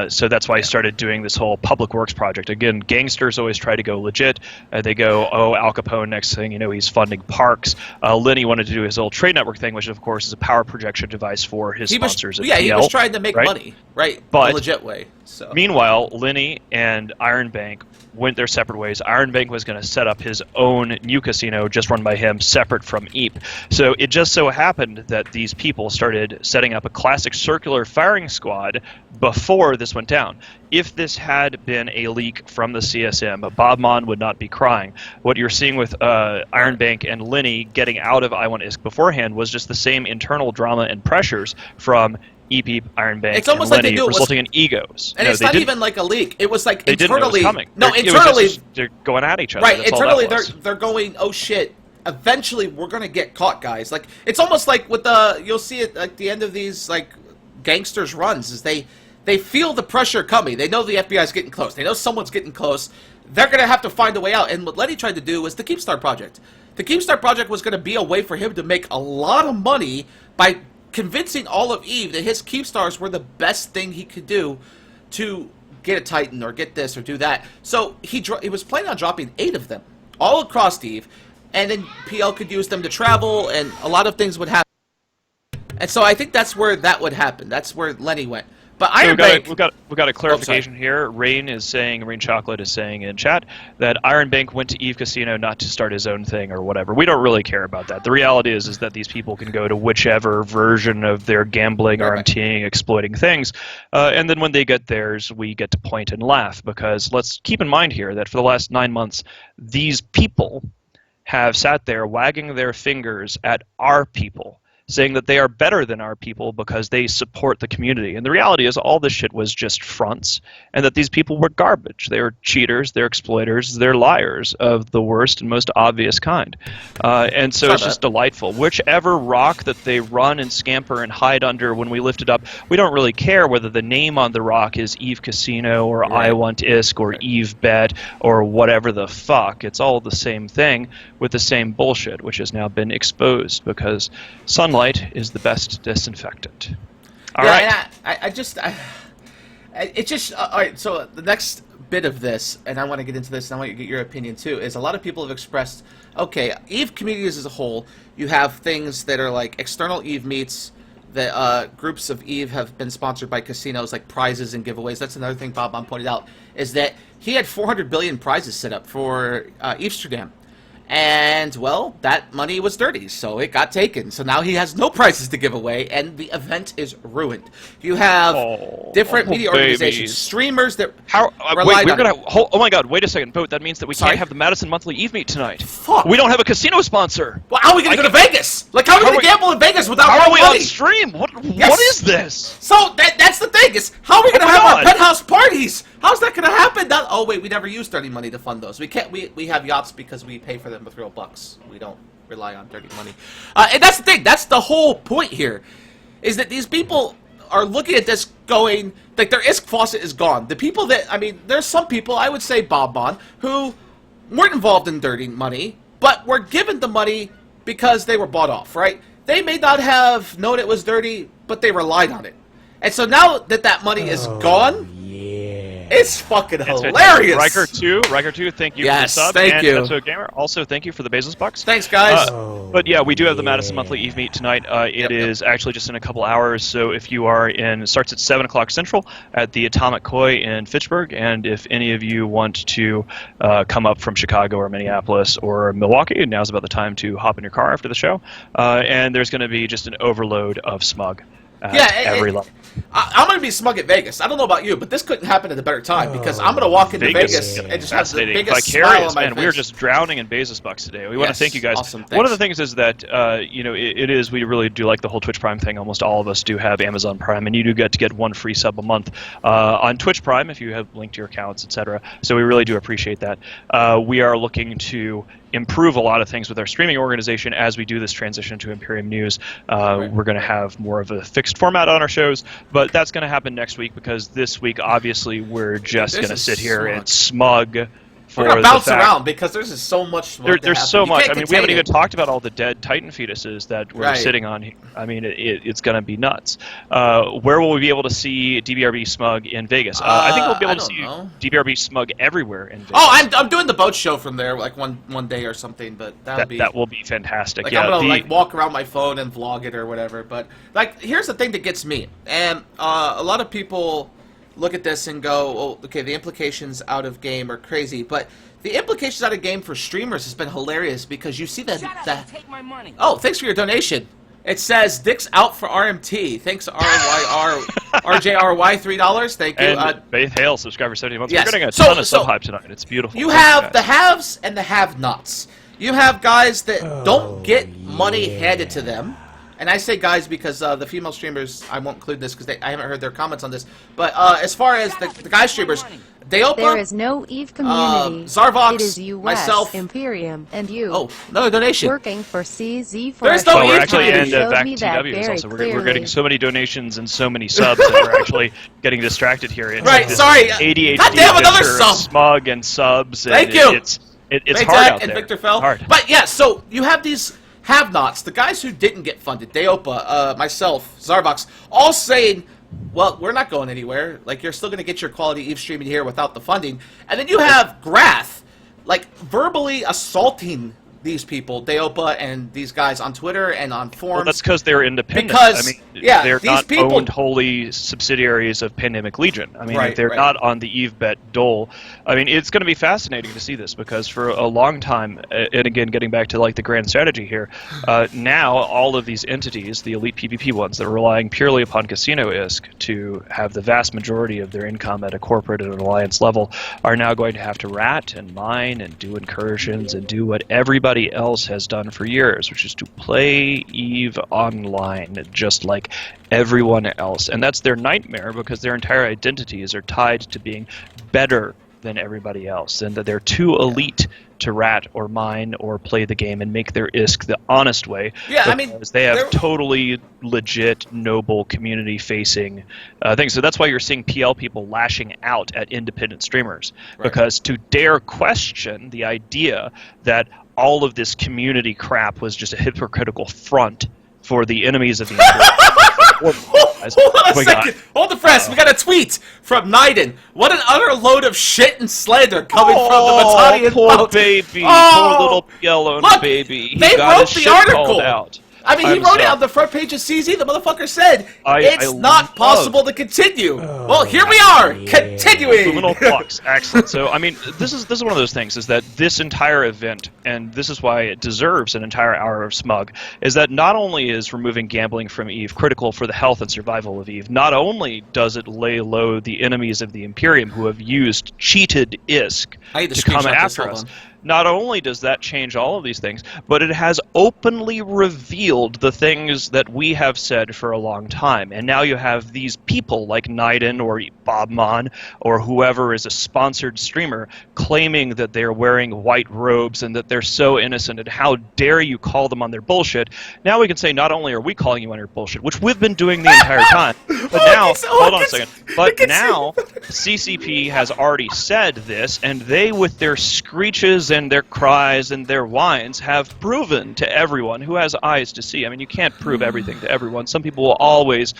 So that's why he started doing this whole public works project. Again, gangsters always try to go legit. They go, oh, Al Capone, next thing you know, he's funding parks. Lenny wanted to do his old trade network thing, which of course is a power projection device for his sponsors. He was trying to make money, but a legit way. So. Meanwhile, Lenny and Iron Bank went their separate ways. Iron Bank was going to set up his own new casino just run by him, separate from Eep. So it just so happened that these people started setting up a classic circular firing squad before this went down. If this had been a leak from the CSM, Bob Mon would not be crying. What you're seeing with Iron Bank and Lenny getting out of I1 ISK beforehand was just the same internal drama and pressures from Eep, Iron Bank, it's almost and like Lenny, resulting in egos. And it's not even like a leak. It was like they internally. Didn't know it was coming. No, internally they're going at each other. Right, That's internally all that they're going, oh shit. Eventually, we're gonna get caught, guys. Like it's almost like with the you'll see it at the end of these like gangsters runs is they feel the pressure coming. They know the FBI is getting close. They know someone's getting close. They're gonna have to find a way out. And what Lenny tried to do was the Keepstar Project. The Keepstar Project was gonna be a way for him to make a lot of money by convincing all of EVE that his Keepstars were the best thing he could do to get a Titan or get this or do that. So he was planning on dropping 8 of them all across EVE. and then PL could use them to travel, and a lot of things would happen. And so I think that's where that would happen. That's where Lenny went. But Iron Bank... We've got a clarification here. Rain Chocolate is saying in chat that Iron Bank went to Eve Casino not to start his own thing or whatever. We don't really care about that. The reality is that these people can go to whichever version of their gambling, RMTing, exploiting things, and then when they get theirs, we get to point and laugh, because let's keep in mind here that for the last 9 months, these people have sat there wagging their fingers at our people, saying that they are better than our people because they support the community. And the reality is all this shit was just fronts, and that these people were garbage. They were cheaters, they're exploiters, they're liars of the worst and most obvious kind. And so it's just delightful. Whichever rock that they run and scamper and hide under when we lift it up, we don't really care whether the name on the rock is Eve Casino or I Want ISK or Eve Bet or whatever the fuck. It's all the same thing with the same bullshit, which has now been exposed because sunlight is the best disinfectant. All right. All right, so the next bit of this, and I want to get into this, and I want to get your opinion too, is a lot of people have expressed, okay, Eve communities as a whole, you have things that are like external Eve meets, that groups of Eve have been sponsored by casinos, like prizes and giveaways. That's another thing Bob pointed out, is that he had 400 billion prizes set up for Amsterdam. And, well, that money was dirty, so it got taken. So now he has no prizes to give away, and the event is ruined. You have different media organizations, streamers that relied on it. Oh my god, wait a second, Boat, that means that we can't have the Madison Monthly Eve Meet tonight. Fuck. We don't have a casino sponsor. Well, how are we going to go to Vegas? Like, how are we going to gamble in Vegas without money? How are we on stream? What is this? So, that's the thing, is how are we going to have our penthouse parties? How's that going to happen? Oh, wait, we never use dirty money to fund those. We can't. We have yachts because we pay for them with real bucks. We don't rely on dirty money. And that's the thing. That's the whole point here, is that these people are looking at this going, like, their ISK faucet is gone. The people that, I mean, there's some people, I would say Bob Mon, who weren't involved in dirty money, but were given the money because they were bought off, right? They may not have known it was dirty, but they relied on it. And so now that that money is gone... It's fucking hilarious. Riker 2, thank you for the sub. Thank you. Episode Gamer, also thank you for the Bezos bucks. Thanks, guys. But yeah, we do have the Madison Monthly Eve Meet tonight. It is actually just in a couple hours, so if you are in, it starts at 7 o'clock Central at the Atomic Koi in Fitchburg, and if any of you want to come up from Chicago or Minneapolis or Milwaukee, now's about the time to hop in your car after the show. And there's going to be just an overload of smug at every level. I'm going to be smug at Vegas. I don't know about you, but this couldn't happen at a better time, because I'm going to walk into Vegas and just have the biggest smile on my face. We are just drowning in Bezos bucks today. We want to thank you guys. Awesome, one of the things is that, we really do like the whole Twitch Prime thing. Almost all of us do have Amazon Prime, and you do get to get 1 free sub a month on Twitch Prime if you have linked your accounts, etc. So we really do appreciate that. We are looking to improve a lot of things with our streaming organization as we do this transition to Imperium News. We're going to have more of a fixed format on our shows, but that's going to happen next week, because this week, obviously, we're just going to sit here and smug. We're going to bounce around, because there's just so much smug There's so much. I mean, we haven't even talked about all the dead Titan fetuses that we're sitting on here. I mean, it's going to be nuts. Where will we be able to see DBRB smug in Vegas? I think we'll be able to see DBRB smug everywhere in Vegas. Oh, I'm doing the boat show from there, like one day or something, but that will be fantastic. Like, I'm going to walk around my phone and vlog it or whatever. But, like, here's the thing that gets me. And a lot of people look at this and go, oh, okay, the implications out of game are crazy, but the implications out of game for streamers has been hilarious, because you see that... Take my money. Oh, thanks for your donation. It says, Dick's out for RMT. Thanks, RJRY, $3. Thank you. And Faith Hale, subscriber 70 months. Yes. We're getting a ton of sub-hype tonight. It's beautiful. You have the haves and the have-nots. You have guys that don't get money handed to them. And I say guys because the female streamers, I won't include this because I haven't heard their comments on this. But as far as the guy streamers, Daopa, there is no Eve community. Zarvox, it is US, myself, Imperium, and you. Oh, another donation. Working for CZ for There's no Eve community. And back to TW also. We're getting so many donations and so many subs that we're actually getting distracted here. It's right, like sorry. ADHD God damn, another sub. Smug and subs. And Thank you. It's hard out there. And Victor Fell. Hard. But yeah, so you have these have-nots, the guys who didn't get funded, Daopa, myself, Zarvox, all saying, well, we're not going anywhere. Like, you're still going to get your quality Eve streaming here without the funding. And then you have Grath, like, verbally assaulting these people, Daopa and these guys on Twitter and on forums. Well, that's because they're independent. Because, I mean, they're not people... owned wholly subsidiaries of Pandemic Legion. I mean, they're not on the EveBet dole. I mean, it's going to be fascinating to see this because for a long time, and again, getting back to like the grand strategy here, now all of these entities, the elite PvP ones that are relying purely upon Casino ISK to have the vast majority of their income at a corporate and an alliance level, are now going to have to rat and mine and do incursions and do what everybody else has done for years, which is to play EVE online just like everyone else. And that's their nightmare because their entire identities are tied to being better than everybody else, and that they're too elite to rat or mine or play the game and make their ISK the honest way. Yeah, I mean, they have totally legit, noble, community-facing things. So that's why you're seeing PL people lashing out at independent streamers, because to dare question the idea that all of this community crap was just a hypocritical front for the enemies of the Hold on a second. Hold the press. We got a tweet from Naiden. What an utter load of shit and slander coming from the battalion. Poor baby. Poor little yellow baby. He they got wrote the article. Out. I mean, he wrote it on the front page of CZ. The motherfucker said, it's not possible to continue. Well, here we are, continuing. Subliminal flux. Excellent. So, I mean, this is one of those things, is that this entire event, and this is why it deserves an entire hour of Smug, is that not only is removing gambling from EVE critical for the health and survival of EVE, not only does it lay low the enemies of the Imperium who have used cheated ISK to come after us. Not only does that change all of these things, but it has openly revealed the things that we have said for a long time. And now you have these people like Naiden or Bobmon or whoever is a sponsored streamer claiming that they're wearing white robes and that they're so innocent, and how dare you call them on their bullshit. Now we can say not only are we calling you on your bullshit, which we've been doing the entire time, but now, hold on a second, but now CCP has already said this, and they, with their screeches and their cries and their whines, have proven to everyone who has eyes to see. I mean, you can't prove everything to everyone. Some people will always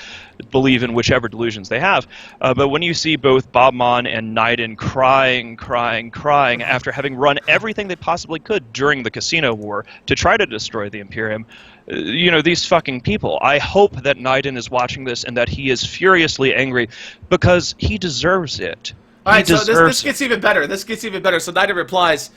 believe in whichever delusions they have. But when you see both Bobmon and Naiden crying after having run everything they possibly could during the Casino War to try to destroy the Imperium, you know, these fucking people. I hope that Naiden is watching this and that he is furiously angry because he deserves it. All right, so this gets even better. This gets even better. So Naiden replies,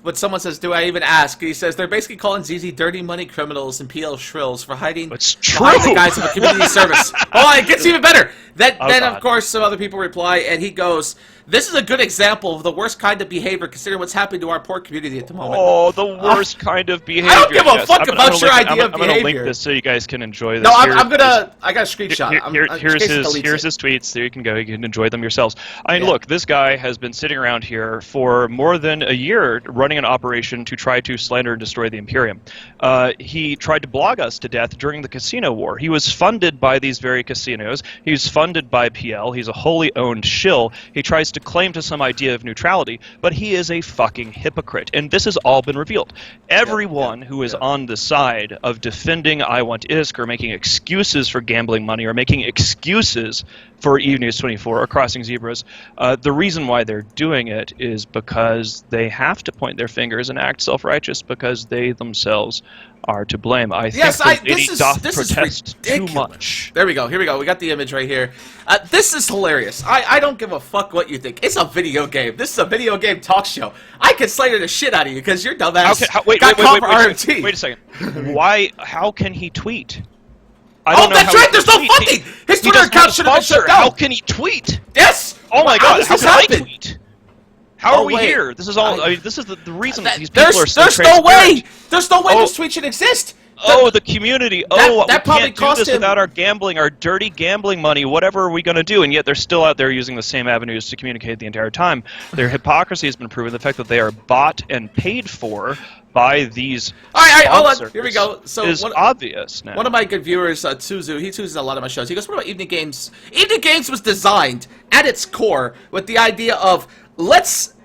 when someone says, do I even ask? He says, they're basically calling ZZ dirty money criminals and PL shrills for hiding behind the guise of a community service. Oh, it gets even better. Then, of course, some other people reply, and he goes, this is a good example of the worst kind of behavior, considering what's happening to our poor community at the moment. Oh, the worst kind of behavior. I don't give a fuck about your idea of behavior. I'm going to link this so you guys can enjoy this. No, I got a screenshot. Here's his tweets. There you can go. You can enjoy them yourselves. I mean, look, this guy has been sitting around here for more than a year running an operation to try to slander and destroy the Imperium. He tried to blog us to death during the Casino War. He was funded by these very casinos. He was funded by PL. He's a wholly owned shill. He tries to claim to some idea of neutrality, but he is a fucking hypocrite. And this has all been revealed. Everyone who is on the side of defending I Want ISK or making excuses for gambling money or making excuses for EVE News 24 or Crossing Zebras, the reason why they're doing it is because they have to point their fingers and act self-righteous because they themselves are to blame. I think this is protest too much. There we go. Here we go. We got the image right here. This is hilarious. I don't give a fuck what you think. It's a video game. This is a video game talk show. I can slander the shit out of you because you're dumbass. Wait a second. Why? How can he tweet? That's right. There's no funding. His Twitter account should have been shut down. How can he tweet? Yes. Oh my God. How can I tweet? How are we here? This is all. I mean, this is the reason that these people are so transparent. There's no way this tweet should exist. The community. That probably we can't do this without our gambling, our dirty gambling money. Whatever are we going to do? And yet they're still out there using the same avenues to communicate the entire time. Their hypocrisy has been proven. The fact that they are bought and paid for by these all right, hold on. Here we go. So is obvious now. One of my good viewers, Tsuzu, he chooses a lot of my shows. He goes, what about Evening Games? Evening Games was designed at its core with the idea of,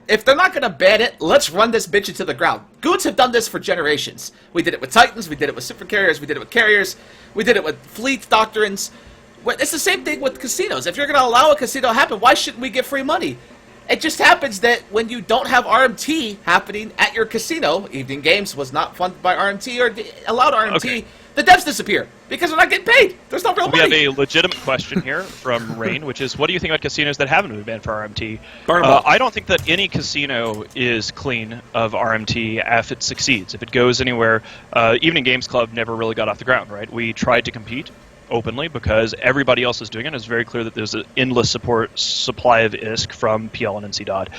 if they're not going to ban it, let's run this bitch into the ground. Goons have done this for generations. We did it with Titans, we did it with Super Carriers, we did it with Carriers, we did it with Fleet Doctrines. It's the same thing with casinos. If you're going to allow a casino to happen, why shouldn't we get free money? It just happens that when you don't have RMT happening at your casino, Evening Games was not funded by RMT or allowed RMT, the devs disappear because they're not getting paid. There's no real money. We have a legitimate question here from Rain, which is, what do you think about casinos that haven't been banned for RMT? I don't think that any casino is clean of RMT if it succeeds. If it goes anywhere, Evening Games Club never really got off the ground, right? We tried to compete openly because everybody else is doing it. It's very clear that there's an endless supply of ISK from PL and NC Dot,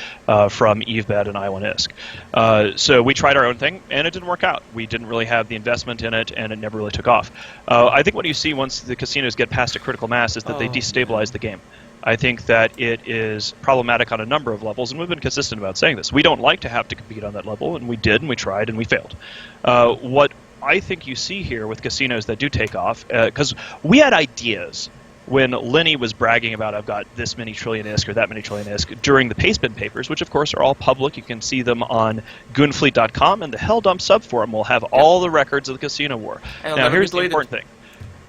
from EveBet and I1 ISK. So we tried our own thing, and it didn't work out. We didn't really have the investment in it, and it never really took off. I think what you see once the casinos get past a critical mass is that they destabilize the game. I think that it is problematic on a number of levels, and we've been consistent about saying this. We don't like to have to compete on that level, and we did, and we tried, and we failed. What I think you see here with casinos that do take off, because we had ideas when Lenny was bragging about, I've got this many trillion ISK or that many trillion ISK during the Pastebin papers, which of course are all public. You can see them on goonfleet.com, and the Helldump subforum will have all the records of the casino war. Now here's the important thing.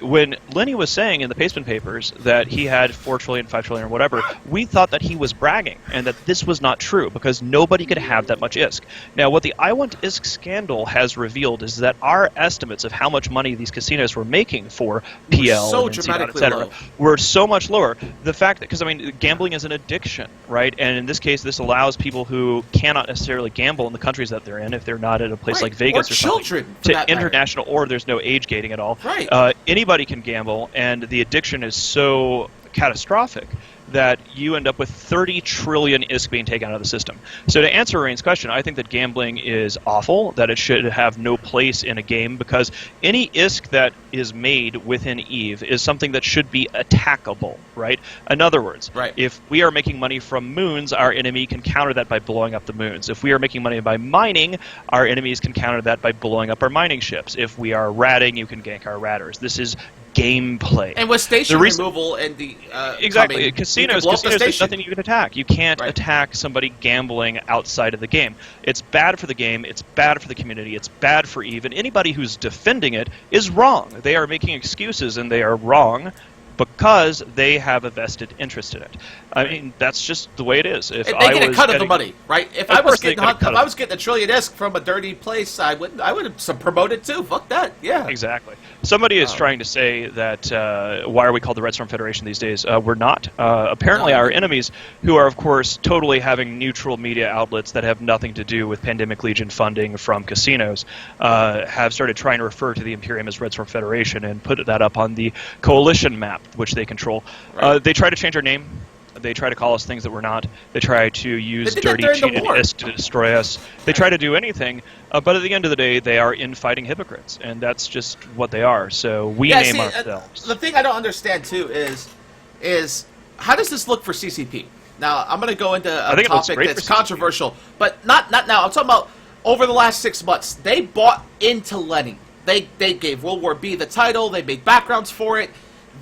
When Lenny was saying in the Pastebin papers that he had 4 trillion, 5 trillion, or whatever, we thought that he was bragging and that this was not true because nobody could have that much ISK. Now, what the I Want ISK scandal has revealed is that our estimates of how much money these casinos were making for PL and NC, etc., were so much lower. The fact that, because I mean, gambling is an addiction, right? And in this case, this allows people who cannot necessarily gamble in the countries that they're in, if they're not at a place like Vegas or something, to international, or there's no age gating at all. Right. Anybody can gamble, and the addiction is so catastrophic that you end up with 30 trillion ISK being taken out of the system. So to answer Rain's question, I think that gambling is awful, that it should have no place in a game, because any ISK that is made within EVE is something that should be attackable, right? In other words, if we are making money from moons, our enemy can counter that by blowing up the moons. If we are making money by mining, our enemies can counter that by blowing up our mining ships. If we are ratting, you can gank our ratters. This is gameplay. And with station removal and the exactly, casinos, there's nothing you can attack. You can't attack somebody gambling outside of the game. It's bad for the game. It's bad for the community. It's bad for EVE. And anybody who's defending it is wrong. They are making excuses, and they are wrong because they have a vested interest in it. I mean, that's just the way it is. If they get a cut of the money, right? If I was getting a trillion ISK from a dirty place, I would have promoted too. Fuck that. Yeah. Exactly. Somebody is trying to say that why are we called the Red Storm Federation these days? We're not. Apparently our enemies, who are of course totally having neutral media outlets that have nothing to do with Pandemic Legion funding from casinos, have started trying to refer to the Imperium as Red Storm Federation and put that up on the coalition map, which they control. They try to change our name. They try to call us things that we're not. They try to use dirty, cheated ISK to destroy us. They try to do anything, but at the end of the day, they are infighting hypocrites, and that's just what they are. So we name ourselves. The thing I don't understand, too, is how does this look for CCP? Now, I'm going to go into a topic that's controversial, but not now. I'm talking about over the last 6 months. They bought into Lenny. They gave World War B the title. They made backgrounds for it.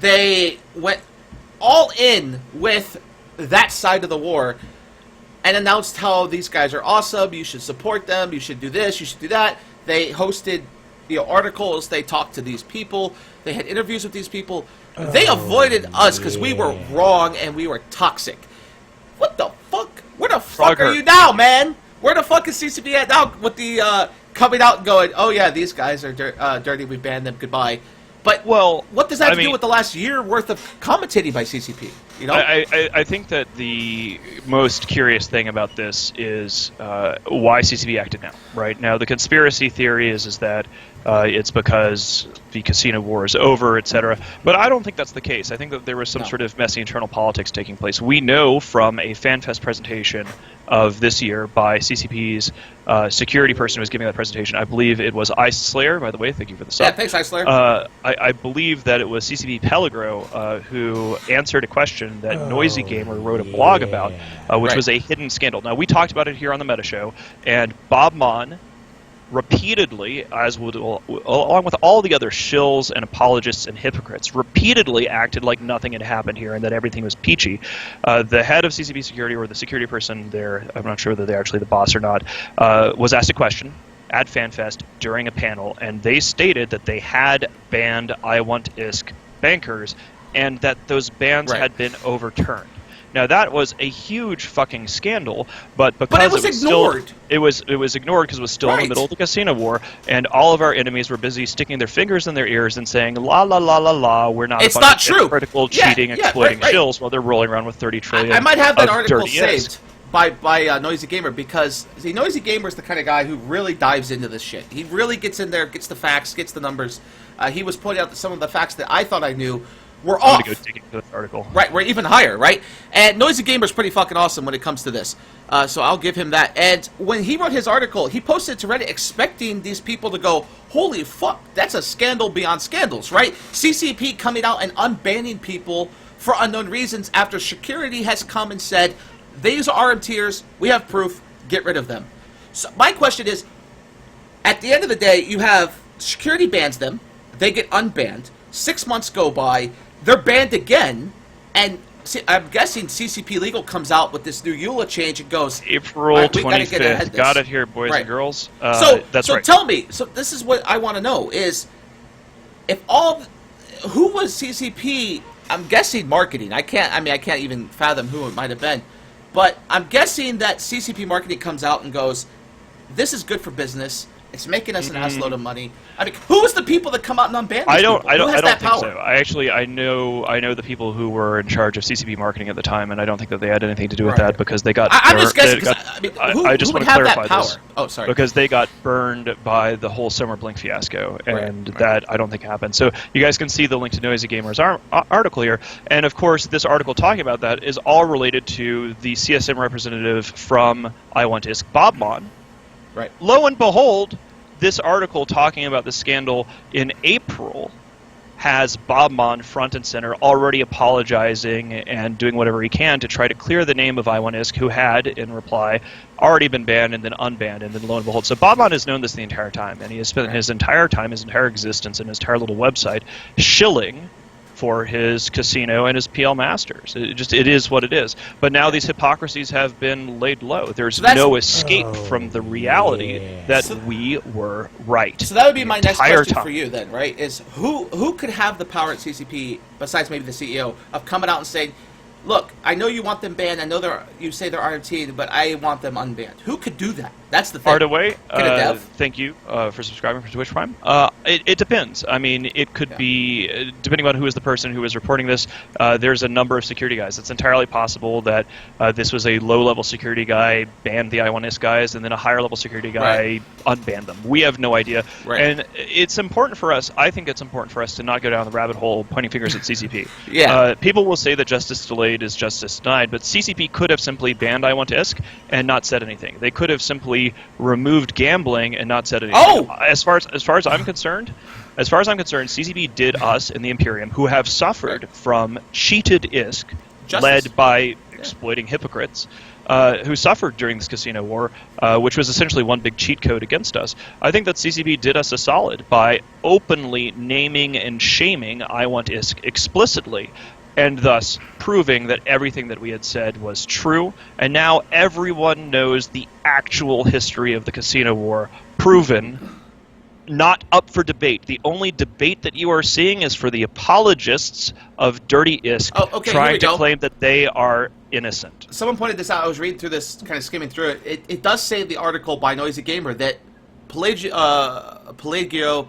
They went all in with that side of the war and announced how these guys are awesome, you should support them, you should do this, you should do that. They hosted articles, they talked to these people, they had interviews with these people. They avoided us because we were wrong and we were toxic. What the fuck? Where the fuck are you now, man? Where the fuck is CCP at now with the coming out and going, oh yeah, these guys are dirty, we banned them, goodbye. But what does that have to do with the last year worth of commentating by CCP? You know, I think that the most curious thing about this is why CCP acted now. Right now, the conspiracy theory is that it's because the casino war is over, etc. But I don't think that's the case. I think that there was some sort of messy internal politics taking place. We know from a FanFest presentation of this year by CCP's security person who was giving that presentation. I believe it was Ice Slayer, by the way. Thank you for the sub. Yeah, thanks, Ice Slayer. I believe that it was CCP Pellegro who answered a question that Noisy Gamer wrote a blog about, which was a hidden scandal. Now, we talked about it here on the Meta Show, and Bob Mon repeatedly, as would along with all the other shills and apologists and hypocrites, repeatedly acted like nothing had happened here and that everything was peachy. The head of CCP security, or the security person there, I'm not sure whether they're actually the boss or not, was asked a question at FanFest during a panel, and they stated that they had banned I Want ISK bankers and that those bans had been overturned. Now that was a huge fucking scandal, but because it was ignored. It was ignored because it was still in the middle of the casino war, and all of our enemies were busy sticking their fingers in their ears and saying, la la la la la, we're not it's a bunch not of true. Critical cheating, exploiting shills while they're rolling around with 30 trillion. I might have that article dirty saved by Noisy Gamer, because see, Noisy Gamer is the kind of guy who really dives into this shit. He really gets in there, gets the facts, gets the numbers. He was pointing out that some of the facts that I thought I knew were off. I'm gonna go dig into this article. Right, we're even higher, right? And Noisy Gamer is pretty fucking awesome when it comes to this. So I'll give him that. And when he wrote his article, he posted it to Reddit expecting these people to go, holy fuck, that's a scandal beyond scandals, right? CCP coming out and unbanning people for unknown reasons after security has come and said, these are RMTers, we have proof, get rid of them. So my question is, at the end of the day, you have security bans them, they get unbanned, 6 months go by, they're banned again, and I'm guessing CCP Legal comes out with this new EULA change and goes, April 25th. Got it here, boys and girls. That's right. Tell me, so this is what I want to know, is if who was CCP, I'm guessing marketing, I can't even fathom who it might have been, but I'm guessing that CCP marketing comes out and goes, this is good for business, it's making us an assload of money. I mean, who is the people that come out and unban these I don't people? think so. I know the people who were in charge of CCP marketing at the time, and I don't think that they had anything to do with that because they got. I'm just guessing. I just want to clarify this. Oh, sorry. Because they got burned by the whole Summer Blink fiasco, and that I don't think happened. So you guys can see the link to Noisy Gamer's article here, and of course this article talking about that is all related to the CSM representative from iWantISK, Bob Mon. Right. Lo and behold, this article talking about the scandal in April has Bob Mon front and center, already apologizing and doing whatever he can to try to clear the name of iWantISK, who had, in reply, already been banned and then unbanned, and then lo and behold. So Bob Mon has known this the entire time, and he has spent his entire time, his entire existence, and his entire little website shilling for his casino and his PL Masters. It is what it is. But now these hypocrisies have been laid low. There's no escape from the reality that we were right. So that would be my next question for you then, right? Is who could have the power at CCP, besides maybe the CEO, of coming out and saying, look, I know you want them banned. I know you say they're RMT, but I want them unbanned. Who could do that? That's the thing. Hardaway, thank you for subscribing for Twitch Prime. It depends. I mean, it could be, depending on who is the person who is reporting this, there's a number of security guys. It's entirely possible that this was a low-level security guy, banned the iWantISK guys, and then a higher-level security guy unbanned them. We have no idea. And it's important for us, I think it's important for us to not go down the rabbit hole pointing fingers at CCP. People will say that justice delayed is justice denied, but CCP could have simply banned iWantISK and not said anything. They could have simply removed gambling and not said anything. As far as I'm concerned, CCP did us in the Imperium, who have suffered from cheated ISK, led by exploiting hypocrites, who suffered during this casino war, which was essentially one big cheat code against us. I think that CCP did us a solid by openly naming and shaming iWantISK explicitly, and thus proving that everything that we had said was true. And now everyone knows the actual history of the casino war, proven, not up for debate. The only debate that you are seeing is for the apologists of Dirty ISK trying to claim that they are innocent. Someone pointed this out. I was reading through this, kind of skimming through it. It does say in the article by Noisy Gamer that Pelagio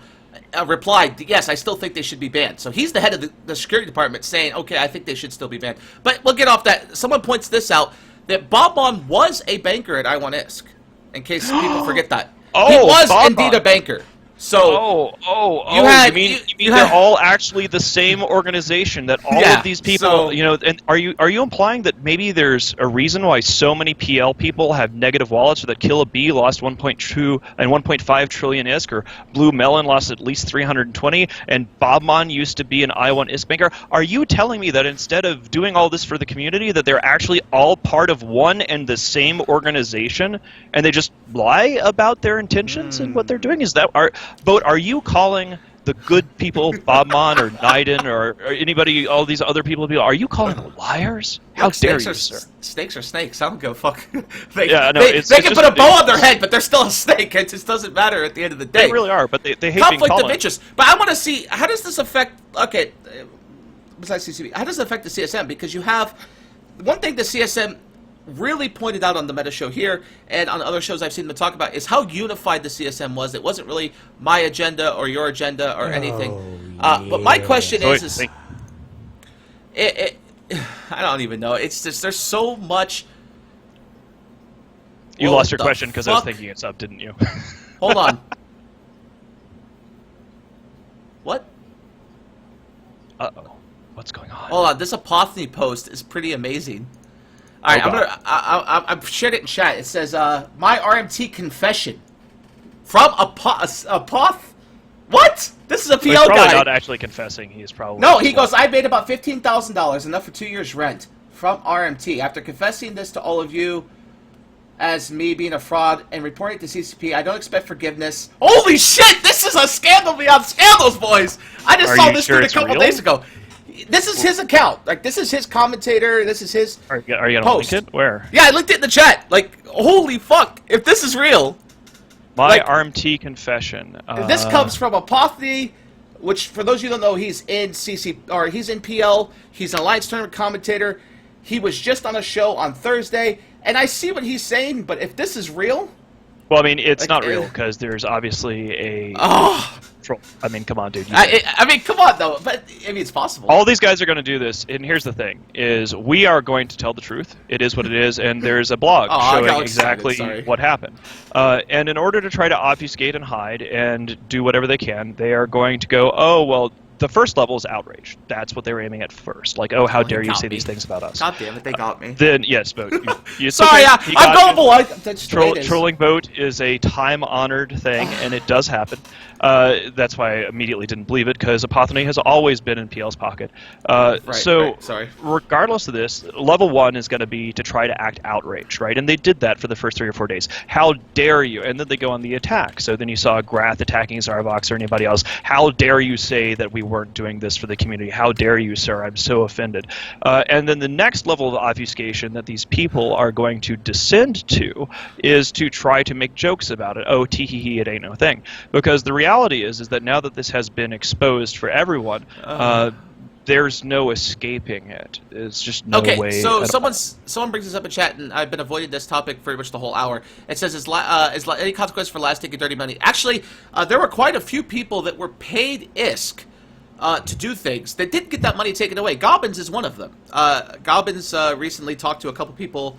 replied, yes, I still think they should be banned. So he's the head of the security department saying, okay, I think they should still be banned. But we'll get off that. Someone points this out, that Bob Mon was a banker at iWantISK, in case people forget that. He was indeed a banker. So you mean they're all actually the same organization, that all of these people, and are you implying that maybe there's a reason why so many PL people have negative wallets, or that Kill a Bee lost 1.2 and 1.5 trillion ISK, or Blue Melon lost at least 320, and Bob Mon used to be an iWantISK banker? Are you telling me that instead of doing all this for the community, that they're actually all part of one and the same organization, and they just lie about their intentions and what they're doing? Is that are you calling the good people, Bob Mon or Naiden or anybody, all these other people, are you calling them liars? How dare you, sir? Snakes are snakes. I don't give a fuck. They can put a bow on their head, but they're still a snake. It just doesn't matter at the end of the day. They really are, but they hate being called. Conflict of interest. But I want to see, how does this affect, besides CCP, how does it affect the CSM? Because you have one thing the CSM really pointed out on the Meta Show here and on other shows I've seen them talk about is how unified the CSM was. It wasn't really my agenda or your agenda or anything. But my question is I don't even know. It's just there's so much. You lost your question because I was thinking it's up, didn't you? Hold on. What? Uh-oh. What's going on? Hold on. This Apotheny post is pretty amazing. All right, I'm shared it in chat. It says, "My RMT confession from Apoth." What? This is a PL he's guy. Probably not actually confessing. He's probably no. He goes, "I made about $15,000, enough for 2 years' rent from RMT. After confessing this to all of you, as me being a fraud and reporting it to CCP, I don't expect forgiveness." Holy shit! This is a scandal beyond scandals, boys. I just saw this dude a couple days ago. This is his account. Like, this is his commentator. This is his Are you gonna link it? Where? Yeah, I linked it in the chat. Like, holy fuck! If this is real, my RMT confession. This comes from Apotheny, which, for those of you who don't know, he's in he's in PL. He's an Alliance Tournament commentator. He was just on a show on Thursday, and I see what he's saying. But if this is real, well, I mean, it's not real because there's obviously a. I mean, come on, dude. I mean, come on, though. But I mean, it's possible. All these guys are going to do this, and here's the thing: is we are going to tell the truth. It is what it is, and there's a blog showing exactly what happened. And in order to try to obfuscate and hide and do whatever they can, they are going to go, oh well. The first level is outrage. That's what they were aiming at first. Like, oh, how dare you say these things about us? God damn it, they got me. Then, yes, Boat. Sorry, I'm gullible. Trolling Boat is a time-honored thing, and it does happen. That's why I immediately didn't believe it, because Apotheny has always been in PL's pocket. Sorry. Regardless of this, level 1 is going to be to try to act outraged, right? And they did that for the first 3 or 4 days. How dare you? And then they go on the attack. So then you saw Grath attacking Zarvox or anybody else. How dare you say that we weren't doing this for the community? How dare you, sir? I'm so offended. And then the next level of obfuscation that these people are going to descend to is to try to make jokes about it. Oh, tee-hee-hee, it ain't no thing. Because the reality is that now that this has been exposed for everyone, there's no escaping it. It's just no way. Okay, so someone brings this up in chat, and I've been avoiding this topic pretty much the whole hour. It says, is any consequence for last taking dirty money? Actually, there were quite a few people that were paid ISK to do things that didn't get that money taken away. Gobbins is one of them. Gobbins recently talked to a couple people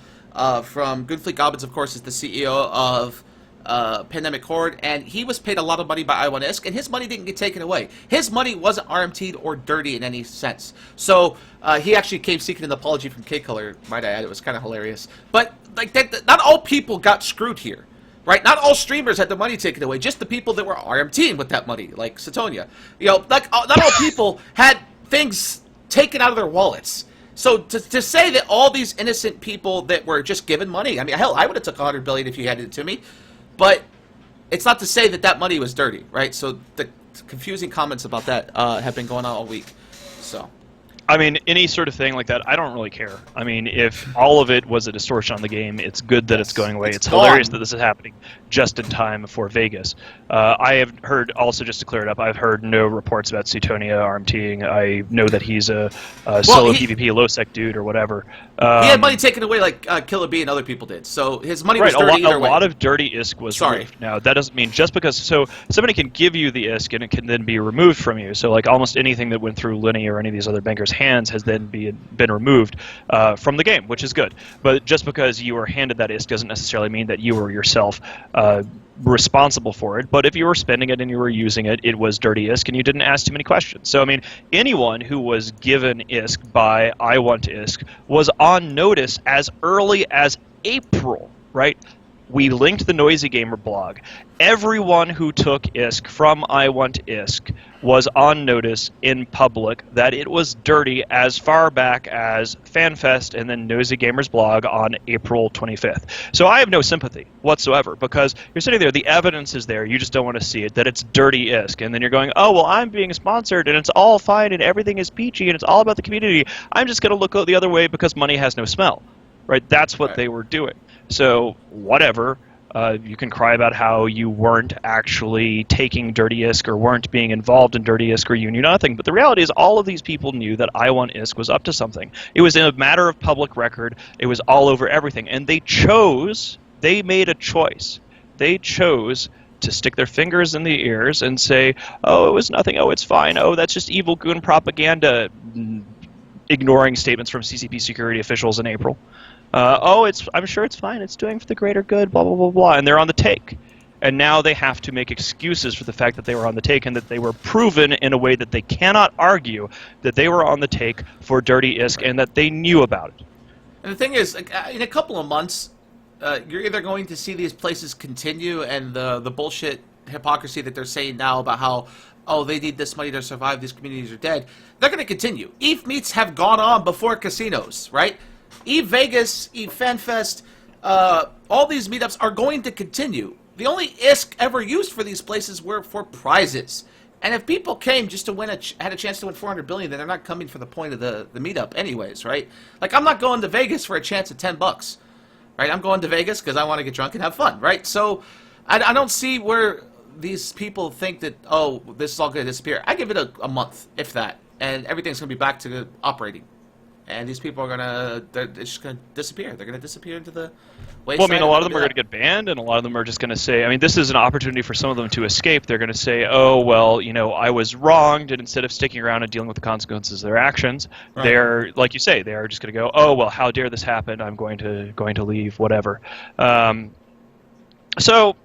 from Goonfleet. Gobbins, of course, is the CEO of Pandemic Horde, and he was paid a lot of money by I1 ISK, and his money didn't get taken away. His money wasn't RMT'd or dirty in any sense. So he actually came seeking an apology from K-Color, might I add. It was kind of hilarious. But like not all people got screwed here. Right? Not all streamers had their money taken away. Just the people that were RMTing with that money, like Satonia. You know, like not all people had things taken out of their wallets. So to say that all these innocent people that were just given money, I mean, hell, I would have took $100 billion if you handed it to me. But it's not to say that that money was dirty, right? So the confusing comments about that have been going on all week. So. I mean, any sort of thing like that, I don't really care. I mean, if all of it was a distortion on the game, it's good that it's going away. It's hilarious that this is happening just in time for Vegas. I have heard, also just to clear it up, I've heard no reports about Suetonia RMTing. I know that he's a solo PvP low-sec dude or whatever. He had money taken away like Killer B and other people did. So his money was dirty either way. A lot of dirty ISK was removed. Now, that doesn't mean just because... So somebody can give you the ISK and it can then be removed from you. So like almost anything that went through Linny or any of these other bankers' hands has then been removed from the game, which is good. But just because you were handed that ISK doesn't necessarily mean that you were yourself responsible for it. But if you were spending it and you were using it, it was dirty ISK and you didn't ask too many questions. So I mean, anyone who was given ISK by I Want ISK was on notice as early as April, right? We linked the Noisy Gamer blog. Everyone who took ISK from I Want ISK was on notice in public that it was dirty as far back as FanFest and then Noisy Gamer's blog on April 25th. So I have no sympathy whatsoever because you're sitting there, the evidence is there, you just don't want to see it, that it's dirty ISK. And then you're going, oh, well, I'm being sponsored and it's all fine and everything is peachy and it's all about the community. I'm just going to look the other way because money has no smell. Right? That's what they were doing. So, whatever. You can cry about how you weren't actually taking Dirty ISK or weren't being involved in Dirty ISK or you knew nothing. But the reality is all of these people knew that I-1 ISK was up to something. It was in a matter of public record. It was all over everything. And they made a choice. They chose to stick their fingers in the ears and say, oh, it was nothing. Oh, it's fine. Oh, that's just evil goon propaganda, ignoring statements from CCP security officials in April. I'm sure it's fine. It's doing for the greater good, blah, blah, blah, blah. And they're on the take. And now they have to make excuses for the fact that they were on the take and that they were proven in a way that they cannot argue that they were on the take for Dirty ISK and that they knew about it. And the thing is, in a couple of months, you're either going to see these places continue and the bullshit hypocrisy that they're saying now about how, oh, they need this money to survive, these communities are dead. They're going to continue. EVE meets have gone on before casinos, right? EVE Vegas, EVE FanFest, all these meetups are going to continue. The only ISK ever used for these places were for prizes. And if people came just to win had a chance to win $400 billion, then they're not coming for the point of the meetup anyways, right? Like, I'm not going to Vegas for a chance at $10, right? I'm going to Vegas because I want to get drunk and have fun, right? So I don't see where these people think that, oh, this is all going to disappear. I give it a month, if that, and everything's going to be back to operating. And these people are they're just going to disappear. They're going to disappear into the wayside. Well, I mean, a lot of them are going to get banned, and a lot of them are just going to say, I mean, this is an opportunity for some of them to escape. They're going to say, oh, well, I was wronged, and instead of sticking around and dealing with the consequences of their actions, right. They're, like you say, they're just going to go, oh, well, how dare this happen? I'm going to leave, whatever. So,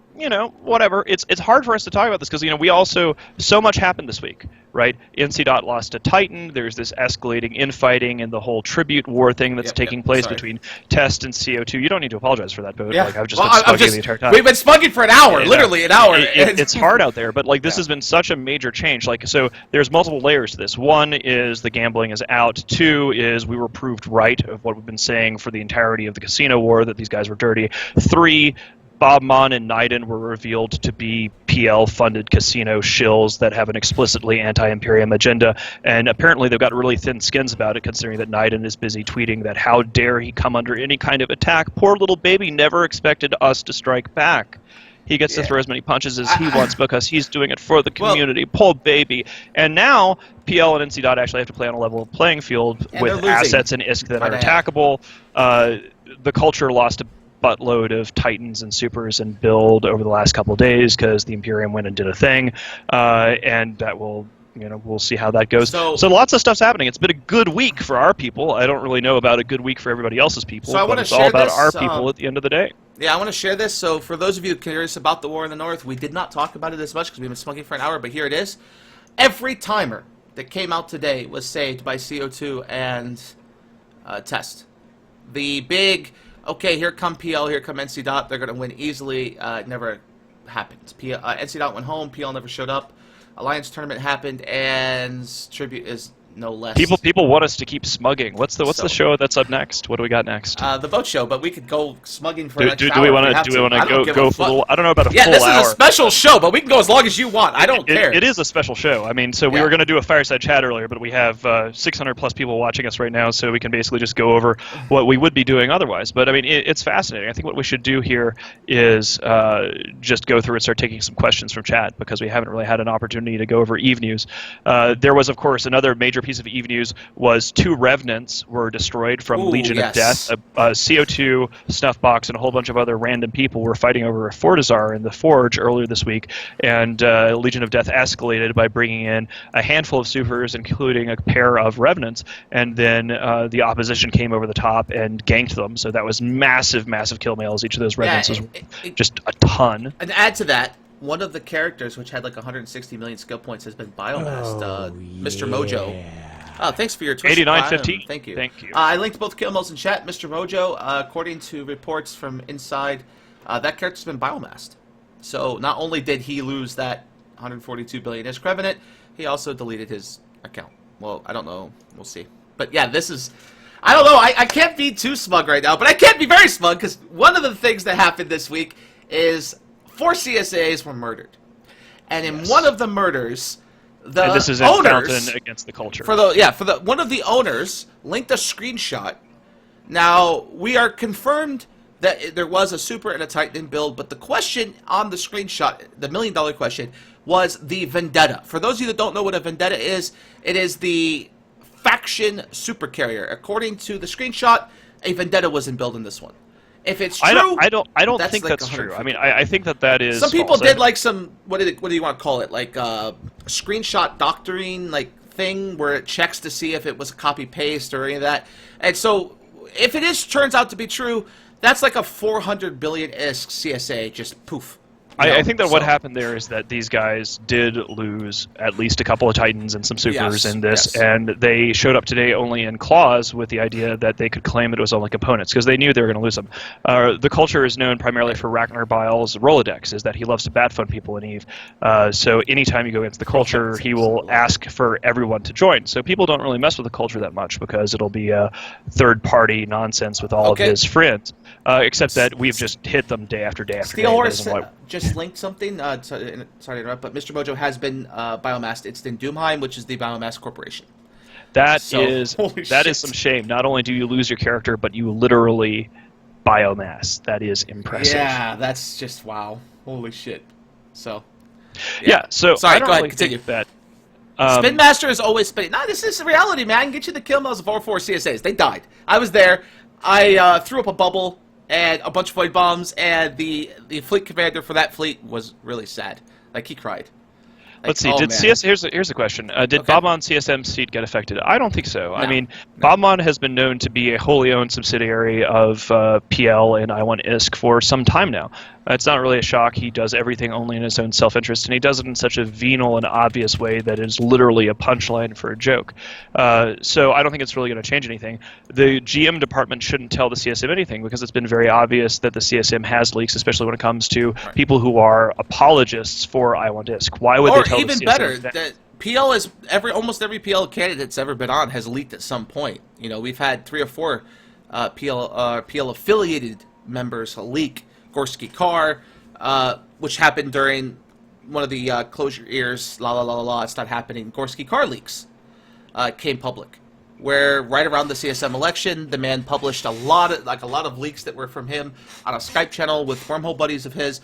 whatever. It's hard for us to talk about this because, we also, so much happened this week, right? NC. Lost to Titan. There's this escalating infighting and the whole tribute war thing that's taking place between Test and CO2. You don't need to apologize for that, but I've just been smugging the entire time. We've been smugging for an hour, literally an hour. It's hard out there, but this has been such a major change. So there's multiple layers to this. One is the gambling is out. Two is we were proved right of what we've been saying for the entirety of the casino war, that these guys were dirty. Three, Bobmon and Naiden were revealed to be PL-funded casino shills that have an explicitly anti-Imperium agenda, and apparently they've got really thin skins about it, considering that Naiden is busy tweeting that how dare he come under any kind of attack. Poor little baby never expected us to strike back. He gets to throw as many punches as he wants because he's doing it for the community. Poor baby. And now PL and NC. Actually have to play on a level playing field with assets and ISK that are attackable. The culture lost a buttload of Titans and Supers and build over the last couple of days because the Imperium went and did a thing, and that will, we'll see how that goes. So lots of stuff's happening. It's been a good week for our people. I don't really know about a good week for everybody else's people, but it's all about our people at the end of the day. Yeah, I want to share this. So for those of you curious about the war in the North, we did not talk about it as much because we've been smoking for an hour, but here it is. Every timer that came out today was saved by CO2 and Test. The big... okay, here come PL, here come NC. They're going to win easily. It never happened. NC. Went home. PL never showed up. Alliance tournament happened, and Tribute is no less. People want us to keep smugging. What's the show that's up next? What do we got next? The boat show, but we could go smugging for an extra hour. Do we want to go for? I don't know about a full hour. Yeah, this is a special show, but we can go as long as you want. I don't care. It is a special show. I mean, so we were going to do a fireside chat earlier, but we have 600 plus people watching us right now, so we can basically just go over what we would be doing otherwise. But I mean, it's fascinating. I think what we should do here is just go through and start taking some questions from chat because we haven't really had an opportunity to go over EVE news. There was, of course, another major piece of EVE news was 2 Revenants were destroyed from Legion of Death. CO2, Snuffbox, and a whole bunch of other random people were fighting over a Fortizar in the Forge earlier this week, and Legion of Death escalated by bringing in a handful of supers, including a pair of Revenants, and then the opposition came over the top and ganked them, so that was massive, massive kill mails. Each of those Revenants was just a ton. And to add to that, one of the characters, which had like 160 million skill points, has been biomassed. Mr. Mojo. Oh, thanks for your Twitch. 8915. Thank you. Thank you. I linked both kill mails in chat. Mr. Mojo, according to reports from inside, that character's been biomassed. So not only did he lose that 142 billion ISK Revenant, he also deleted his account. Well, I don't know. We'll see. But yeah, this is... I don't know. I can't be too smug right now, but I can't be very smug because one of the things that happened this week is 4 CSAs were murdered. And in one of the murders... and this is in Fountain against the culture. One of the owners linked a screenshot. Now we are confirmed that there was a Super and a Titan build, but the question on the screenshot, the $1 million question, was the Vendetta. For those of you that don't know what a Vendetta is, it is the faction supercarrier. According to the screenshot, a Vendetta wasn't built in this one. If it's true, I don't think that's true. I mean, I think that is. Some people did like some what do you want to call it? Like screenshot doctoring, like thing where it checks to see if it was copy paste or any of that. And so, if it turns out to be true, that's like a 400 billion ISK CSA just poof. I think that what happened there is that these guys did lose at least a couple of Titans and some Supers in this, and they showed up today only in claws with the idea that they could claim that it was only components, because they knew they were going to lose them. The culture is known primarily for Ragnar Bile's Rolodex, is that he loves to bat phone people in EVE. So anytime you go against the culture, he will ask for everyone to join. So people don't really mess with the culture that much, because it'll be a third-party nonsense with all of his friends, except that we've just hit them day after day after day. Just linked something. Sorry to interrupt, but Mr. Mojo has been biomassed. It's in Doomheim, which is the Biomass Corporation. That is some shame. Not only do you lose your character, but you literally biomass. That is impressive. Yeah, that's just wow. Holy shit. So. Yeah. So sorry. Go ahead. Continue. That. Spin Master is always spinning. No, this is reality, man. Get you the kill mills of all 4 CSAs. They died. I was there. I threw up a bubble and a bunch of void bombs, and the fleet commander for that fleet was really sad. Like, he cried. Like, let's see. Here's the question. Did Bobmon CSM seat get affected? I don't think so. No, I mean, Bobmon has been known to be a wholly owned subsidiary of PL and I1 ISK for some time now. It's not really a shock. He does everything only in his own self-interest, and he does it in such a venal and obvious way that is literally a punchline for a joke. So I don't think it's really going to change anything. The GM department shouldn't tell the CSM anything, because it's been very obvious that the CSM has leaks, especially when it comes to people who are apologists for I1 ISK. Why would they tell the CSM? Or even better, that PL is almost every PL candidate that's ever been on has leaked at some point. You know, we've had 3 or 4 PL affiliated members leak. Gorski Car, which happened during one of the close your ears, it's not happening. Gorski Car leaks came public, where right around the CSM election, the man published a lot of leaks that were from him on a Skype channel with wormhole buddies of his,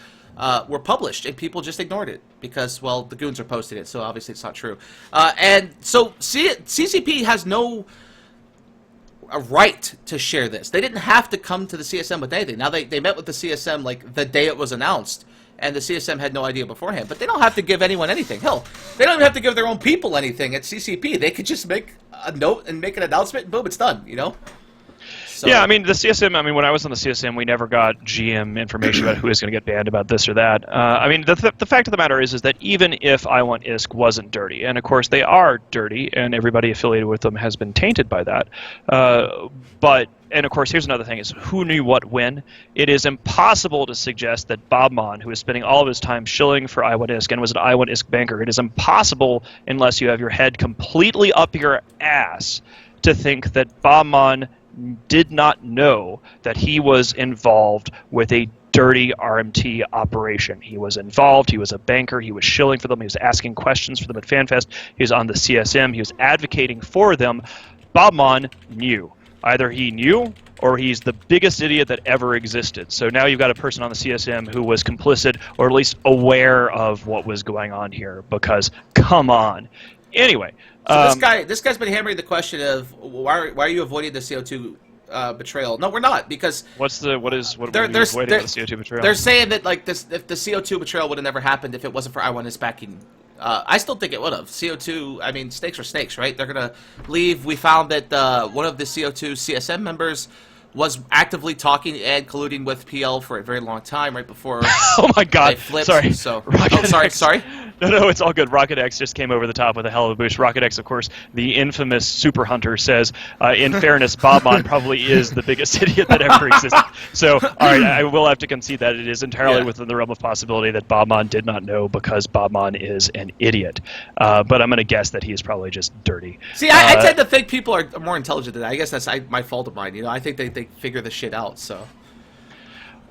were published, and people just ignored it because, well, the goons are posting it, so obviously it's not true. And so CCP has no a right to share this. They didn't have to come to the CSM with anything. Now they met with the CSM like the day it was announced, and the CSM had no idea beforehand. But they don't have to give anyone anything. Hell, they don't even have to give their own people anything at CCP. They could just make a note and make an announcement, and boom, it's done. You know. So. Yeah, I mean, the CSM, when I was on the CSM, we never got GM information about who is going to get banned about this or that. I mean, the fact of the matter is that even if I1 ISK wasn't dirty, and of course they are dirty, and everybody affiliated with them has been tainted by that, and of course, here's another thing, is who knew what when? It is impossible to suggest that Bobmon, who is spending all of his time shilling for I1 ISK and was an I1 ISK banker, it is impossible, unless you have your head completely up your ass, to think that Bobmon did not know that he was involved with a dirty RMT operation. He was involved, he was a banker, he was shilling for them, he was asking questions for them at FanFest, he was on the CSM, he was advocating for them. Bobmon knew. Either he knew, or he's the biggest idiot that ever existed. So now you've got a person on the CSM who was complicit, or at least aware of what was going on here, because, come on. Anyway. So this guy's been hammering the question of why are you avoiding the CO2 betrayal? No, we're not, because what are you avoiding the CO2 betrayal? They're saying that like if the CO2 betrayal would have never happened if it wasn't for I1 ISK backing. I still think it would have. CO2, I mean, snakes are snakes, right? They're gonna leave. We found that one of the CO2 CSM members was actively talking and colluding with PL for a very long time, right before. Oh my God! They flipped, sorry. So, sorry. No, it's all good. Rocket X just came over the top with a hell of a boost. Rocket X, of course, the infamous super hunter, says, in fairness, Bobmon probably is the biggest idiot that ever existed. So, all right, I will have to concede that it is entirely within the realm of possibility that Bobmon did not know, because Bobmon is an idiot. But I'm going to guess that he is probably just dirty. See, I tend to think people are more intelligent than that. I guess that's my fault of mine. You know, I think they figure this shit out. So.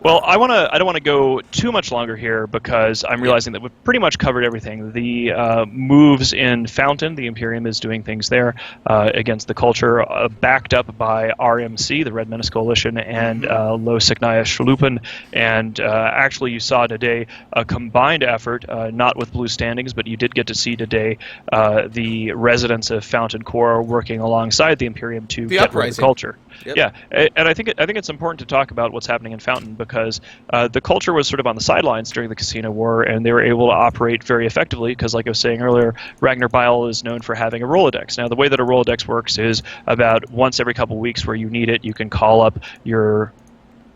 Well, I don't want to go too much longer here because I'm realizing that we've pretty much covered everything. The moves in Fountain, the Imperium is doing things there against the culture, backed up by RMC, the Red Menace Coalition, and Lo Secnaya Shlupen. And actually, you saw today a combined effort, not with blue standings, but you did get to see today the residents of Fountain Core working alongside the Imperium to get rid of the culture. Yep. Yeah, and I think it's important to talk about what's happening in Fountain because the culture was sort of on the sidelines during the Casino War, and they were able to operate very effectively because, like I was saying earlier, Ragnar Bile is known for having a Rolodex. Now, the way that a Rolodex works is about once every couple weeks where you need it, you can call up your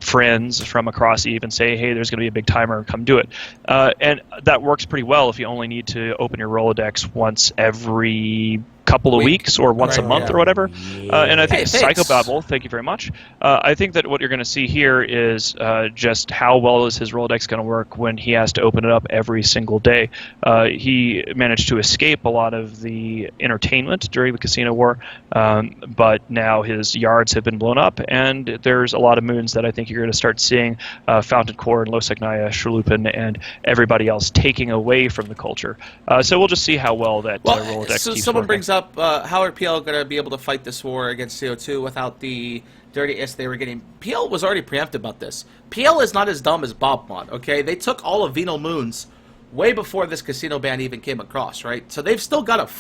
friends from across EVE and say, hey, there's going to be a big timer, come do it. And that works pretty well if you only need to open your Rolodex once every couple of weeks or once a month or whatever. And I think Psychobabble, thank you very much. I think that what you're going to see here is just how well is his Rolodex going to work when he has to open it up every single day. He managed to escape a lot of the entertainment during the Casino War, but now his yards have been blown up, and there's a lot of moons that I think you're going to start seeing Fountain Core and Lo Secnaya Shlupen and everybody else taking away from the culture. So we'll just see how well that Rolodex keeps someone working. Brings up how are PL going to be able to fight this war against CO2 without the dirty isk they were getting? PL was already preemptive about this. PL is not as dumb as Bobmod, okay? They took all of Venal Moons way before this casino ban even came across, right? So they've still got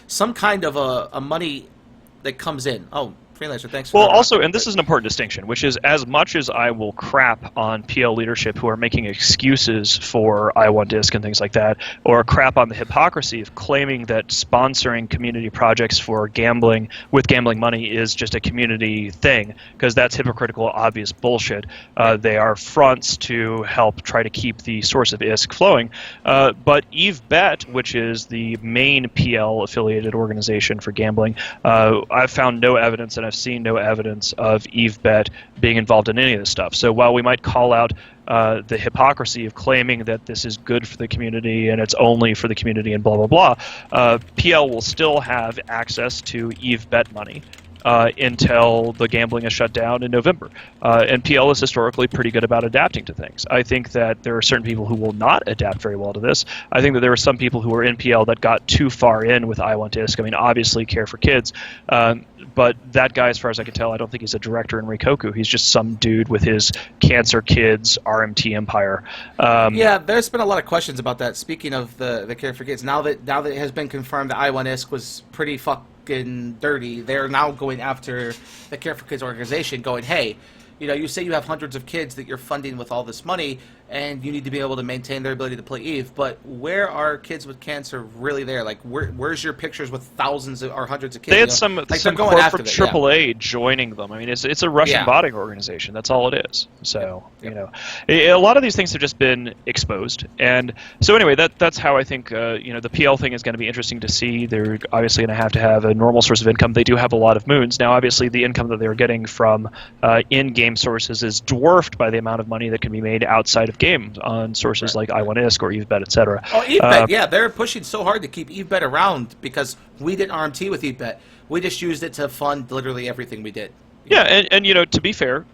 some kind of a money that comes in. Oh, Freelancer, thanks for that. Also, and this is an important distinction, which is as much as I will crap on PL leadership who are making excuses for I1Disc and things like that, or crap on the hypocrisy of claiming that sponsoring community projects for gambling with gambling money is just a community thing, because that's hypocritical, obvious bullshit. They are fronts to help try to keep the source of ISK flowing. But EveBet, which is the main PL-affiliated organization for gambling, I've found no evidence, and I've seen no evidence of EveBet being involved in any of this stuff. So while we might call out the hypocrisy of claiming that this is good for the community and it's only for the community and blah, blah, blah, PL will still have access to EveBet money until the gambling is shut down in November. And PL is historically pretty good about adapting to things. I think that there are certain people who will not adapt very well to this. I think that there are some people who were in PL that got too far in with I1Disc. I mean, obviously Care for Kids, but that guy, as far as I can tell, I don't think he's a director in Rikoku. He's just some dude with his Cancer Kids RMT empire. Yeah, there's been a lot of questions about that. Speaking of the Care for Kids, now that it has been confirmed that I1Disc was pretty fucking dirty, they're now going after the Care for Kids organization, going, hey, you know, you say you have hundreds of kids that you're funding with all this money, and you need to be able to maintain their ability to play EVE, but where are kids with cancer really there? Like, where's your pictures with thousands or hundreds of kids? They had some corporate AAA joining them. I mean, it's a Russian botting organization. That's all it is. So, you know, a lot of these things have just been exposed. And so anyway, that's how I think, you know, the PL thing is going to be interesting to see. They're obviously going to have a normal source of income. They do have a lot of moons. Now, obviously, the income that they're getting from in-game sources is dwarfed by the amount of money that can be made outside of games on sources like I1Disc or EveBet, etc. Oh, EveBet, they're pushing so hard to keep EveBet around because we didn't RMT with EveBet. We just used it to fund literally everything we did. Yeah, and you know, to be fair,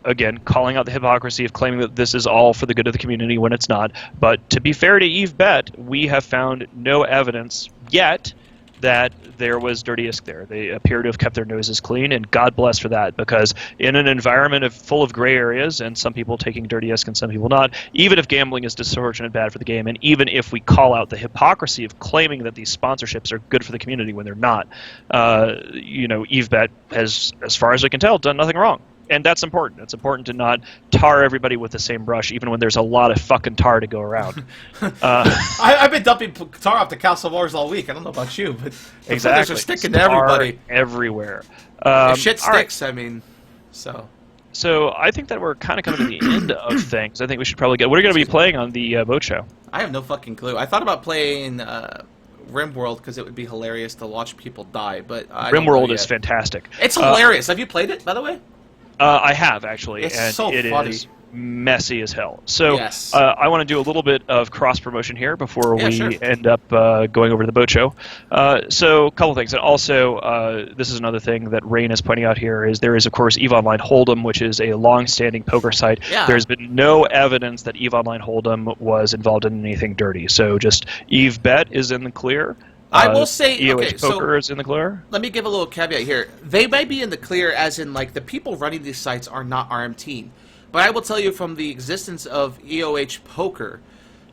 again, calling out the hypocrisy of claiming that this is all for the good of the community when it's not. But to be fair to EveBet, we have found no evidence yet that there was dirty ISK there. They appear to have kept their noses clean, and God bless for that, because in an environment full of gray areas, and some people taking dirty ISK and some people not, even if gambling is disproportionate bad for the game, and even if we call out the hypocrisy of claiming that these sponsorships are good for the community when they're not, you know, EveBet has, as far as I can tell, done nothing wrong. And that's important. It's important to not tar everybody with the same brush, even when there's a lot of fucking tar to go around. I've been dumping tar off the Castle Wars all week. I don't know about you, but the exactly. Are sticking to everybody. Everywhere. If shit sticks, right. I mean, so. So I think that we're kind of coming to the end of things. I think we should probably get. What are you going to be playing on the boat show? I have no fucking clue. I thought about playing RimWorld because it would be hilarious to watch people die, but RimWorld is fantastic. It's hilarious. Have you played it, by the way? I have, actually. It's and so it funny. messy as hell. So yes. I want to do a little bit of cross promotion here before we end up going over to the boat show. So a couple things, and also this is another thing that Rain is pointing out here is there is of course EVE Online Hold'em, which is a long-standing poker site. Yeah. There's been no evidence that EVE Online Hold'em was involved in anything dirty. So just EVE Bet is in the clear. I will say, EOH Poker is in the clear. Let me give a little caveat here. They may be in the clear as in, like, the people running these sites are not RMT. But I will tell you from the existence of EOH Poker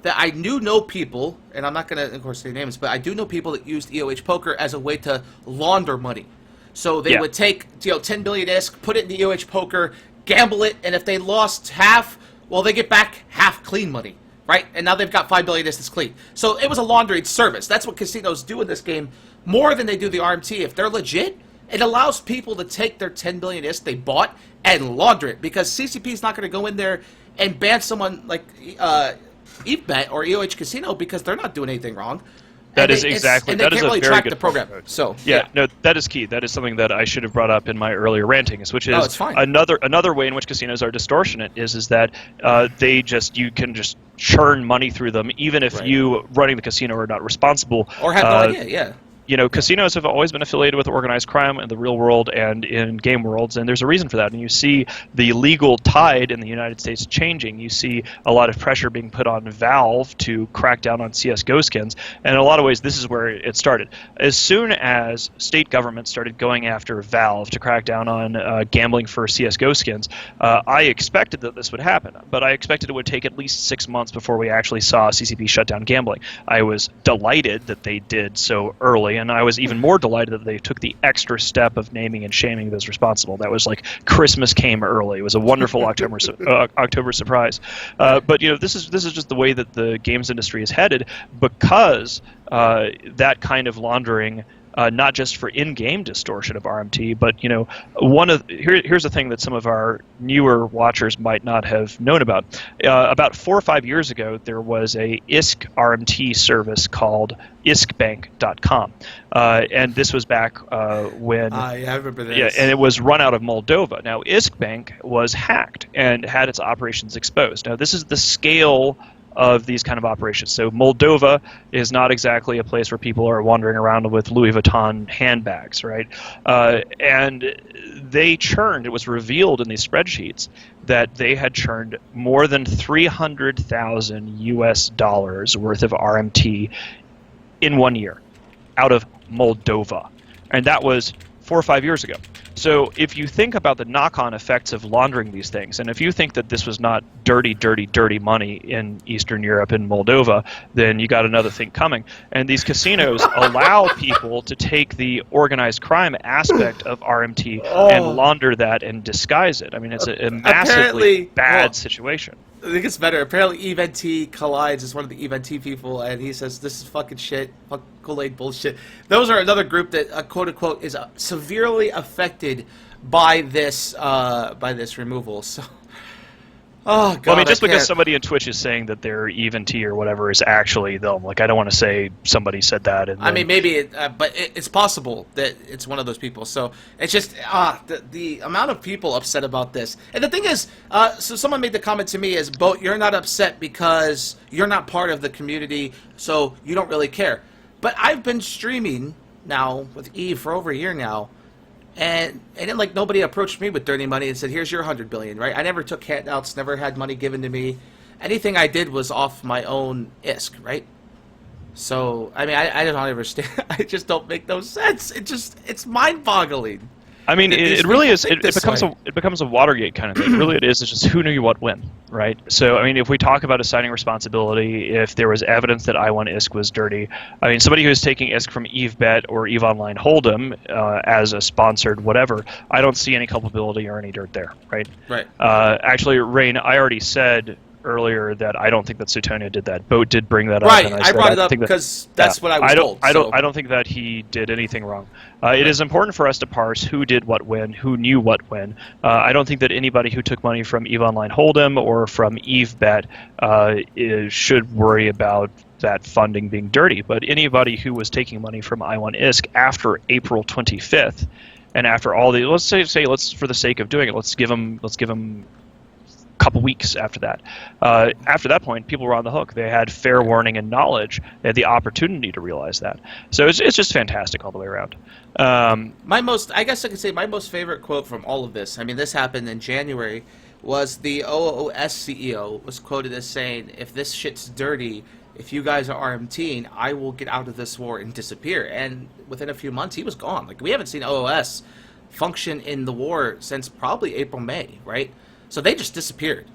that I do know people, and I'm not going to, of course, say names, but I do know people that used EOH Poker as a way to launder money. So they would take, 10 billion ISK, put it in the EOH Poker, gamble it, and if they lost half, well, they get back half clean money. Right? And now they've got 5 billion ISK clean. So it was a laundering service. That's what casinos do in this game more than they do the RMT. If they're legit, it allows people to take their 10 billion ISK they bought and launder it. Because CCP is not going to go in there and ban someone like EVBet or EOH Casino because they're not doing anything wrong. That is exactly. And they can't really track the program. So no, that is key. That is something that I should have brought up in my earlier rantings, which is another way in which casinos are distortionate is that you can just churn money through them, even if you running the casino are not responsible or have no idea. Yeah. Casinos have always been affiliated with organized crime in the real world and in game worlds, and there's a reason for that. And you see the legal tide in the United States changing. You see a lot of pressure being put on Valve to crack down on CSGO skins, and in a lot of ways, this is where it started. As soon as state governments started going after Valve to crack down on gambling for CSGO skins, I expected that this would happen, but I expected it would take at least 6 months before we actually saw CCP shut down gambling. I was delighted that they did so early, and I was even more delighted that they took the extra step of naming and shaming those responsible. That was like Christmas came early. It was a wonderful October surprise. But this is just the way that the games industry is headed, because that kind of laundering. Not just for in-game distortion of RMT, but here's the thing that some of our newer watchers might not have known about. About 4 or 5 years ago, there was a ISK RMT service called iskbank.com, and this was back when. I remember this. Yeah, and it was run out of Moldova. Now, Iskbank was hacked and had its operations exposed. Now, this is the scale of these kind of operations. So Moldova is not exactly a place where people are wandering around with Louis Vuitton handbags, right? And they churned, it was revealed in these spreadsheets that they had churned more than $300,000 US worth of RMT in 1 year out of Moldova. And that was 4 or 5 years ago. So if you think about the knock-on effects of laundering these things, and if you think that this was not dirty, dirty, dirty money in Eastern Europe and Moldova, then you got another thing coming. And these casinos allow people to take the organized crime aspect of RMT and launder that and disguise it. I mean, it's a massively bad situation. I think it's better. Apparently, EVNT Collides is one of the EVNT people, and he says this is fucking shit, fuck Kool-Aid bullshit. Those are another group that, quote unquote, is severely affected by this removal. So, oh god. Well, I mean, just because somebody in Twitch is saying that they're EVNT or whatever is actually them. Like, I don't want to say somebody said that. And I mean, maybe, but it's possible that it's one of those people. So it's just the amount of people upset about this. And the thing is, so someone made the comment to me is, Boat, you're not upset because you're not part of the community, so you don't really care. But I've been streaming now with Eve for over a year now. And then, like, nobody approached me with dirty money and said, here's your 100 billion, right? I never took handouts, never had money given to me. Anything I did was off my own ISK, right? So, I mean, I don't understand. I just don't make no sense. It's mind-boggling. I mean, it really is. It becomes a Watergate kind of thing. Really, it is. It's just who knew what when, right? So, I mean, if we talk about assigning responsibility, if there was evidence that I1 ISK was dirty, I mean, somebody who is taking ISK from EVBet or EVE Online Hold'em as a sponsored whatever, I don't see any culpability or any dirt there, right? Right. Actually, Rain, I already said earlier that I don't think that Suetonia did that. Boat did bring that up. Right, and I brought it up because that's what I was told. I don't think that he did anything wrong. It is important for us to parse who did what when, who knew what when. I don't think that anybody who took money from EVE Online Hold'em or from EVBet should worry about that funding being dirty. But anybody who was taking money from I1 ISK after April 25th, and after all the, let's say for the sake of doing it, let's give them couple weeks after that. After that point, people were on the hook. They had fair warning and knowledge. They had the opportunity to realize that. So it's just fantastic all the way around. I guess I could say my most favorite quote from all of this, I mean, this happened in January, was the OOS CEO was quoted as saying, if this shit's dirty, if you guys are RMTing, I will get out of this war and disappear. And within a few months, he was gone. Like, we haven't seen OOS function in the war since probably April, May, right? So they just disappeared.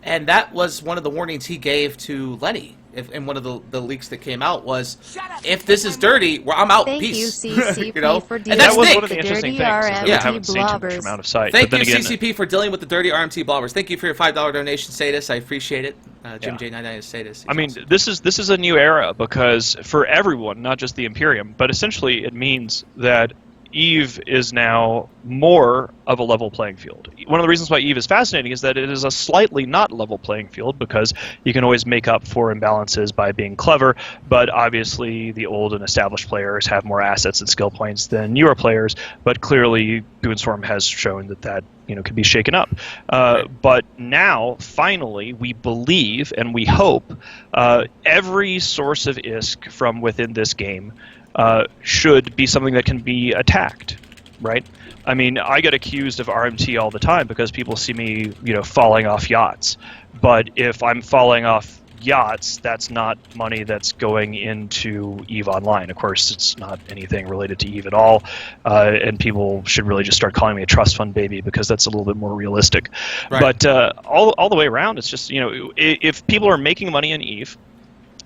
And that was one of the warnings he gave to Lenny in one of the leaks that came out was, if this is dirty, well, I'm out. Thank Peace. you, CCP, you know? for And that's that was Nick. one of the interesting things, is that we haven't seen too much from out of sight. Thank but you, then again, CCP, for dealing with the dirty RMT blobbers. Thank you for your $5 donation, Status. I appreciate it. Jim J99 is Status. I mean, this is a new era, because for everyone, not just the Imperium, but essentially it means that EVE is now more of a level playing field. One of the reasons why EVE is fascinating is that it is a slightly not level playing field, because you can always make up for imbalances by being clever, but obviously the old and established players have more assets and skill points than newer players, but clearly Goonswarm has shown that can be shaken up. But now, finally, we believe and we hope every source of ISK from within this game should be something that can be attacked, right? I mean, I get accused of RMT all the time because people see me, falling off yachts. But if I'm falling off yachts, that's not money that's going into EVE Online. Of course, it's not anything related to EVE at all, and people should really just start calling me a trust fund baby, because that's a little bit more realistic. Right. But all the way around, it's just, if people are making money in EVE,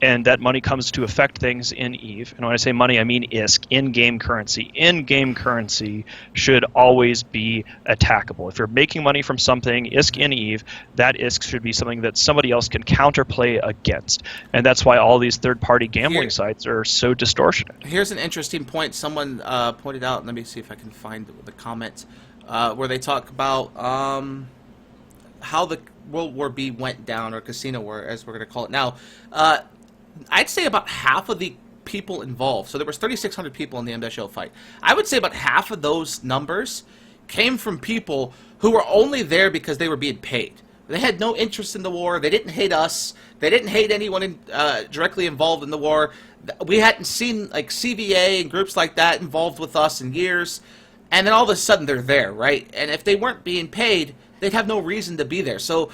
and that money comes to affect things in EVE. And when I say money, I mean ISK, in-game currency. In-game currency should always be attackable. If you're making money from something, ISK in EVE, that ISK should be something that somebody else can counterplay against. And that's why all these third-party gambling sites are so distortionate. Here's an interesting point someone pointed out. Let me see if I can find the comment where they talk about how the World War B went down, or Casino War, as we're going to call it now. I'd say about half of the people involved, so there was 3,600 people in the MSO fight. I would say about half of those numbers came from people who were only there because they were being paid. They had no interest in the war. They didn't hate us. They didn't hate anyone directly involved in the war. We hadn't seen like CVA and groups like that involved with us in years. And then all of a sudden they're there, right? And if they weren't being paid, they'd have no reason to be there. So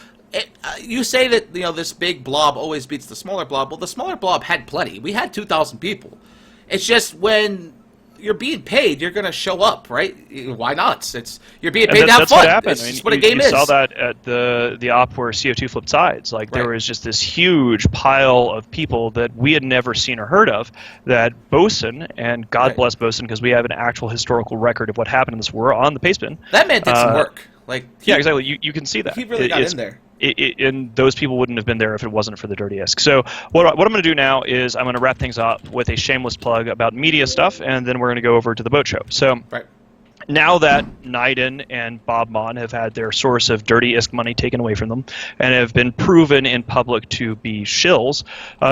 you say that this big blob always beats the smaller blob. Well, the smaller blob had plenty. We had 2,000 people. It's just when you're being paid, you're going to show up, right? Why not? You're being paid to have fun. What happened. It's just what a game is. You saw that at the op where CO2 flipped sides. Like, there was just this huge pile of people that we had never seen or heard of, that Bosun, and God bless Bosun, because we have an actual historical record of what happened in this war on the Pastebin. That man did some work. Yeah, exactly. You can see that. He really got in there. And those people wouldn't have been there if it wasn't for the Dirty ISK. So what I'm going to do now is I'm going to wrap things up with a shameless plug about media stuff, and then we're going to go over to the boat show. So now that Naiden and Bob Mon have had their source of Dirty ISK money taken away from them and have been proven in public to be shills,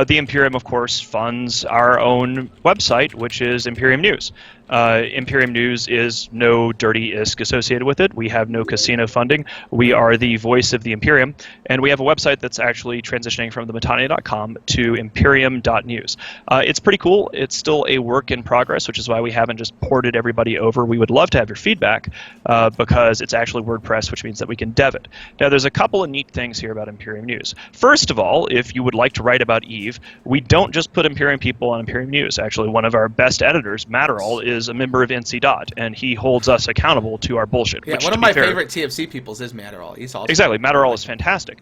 the Imperium, of course, funds our own website, which is Imperium News. Imperium News is no Dirty ISK associated with it. We have no casino funding. We are the voice of the Imperium, and we have a website that's actually transitioning from themitania.com to imperium.news. It's pretty cool. It's still a work in progress, which is why we haven't just ported everybody over. We would love to have your feedback, because it's actually WordPress, which means that we can dev it. Now, there's a couple of neat things here about Imperium News. First of all, if you would like to write about EVE, we don't just put Imperium people on Imperium News. Actually, one of our best editors, Matterall, is a member of NC Dot, and he holds us accountable to our bullshit. Yeah, one of my favorite TFC peoples is Matterall. He's awesome. Exactly, Matterall is fantastic.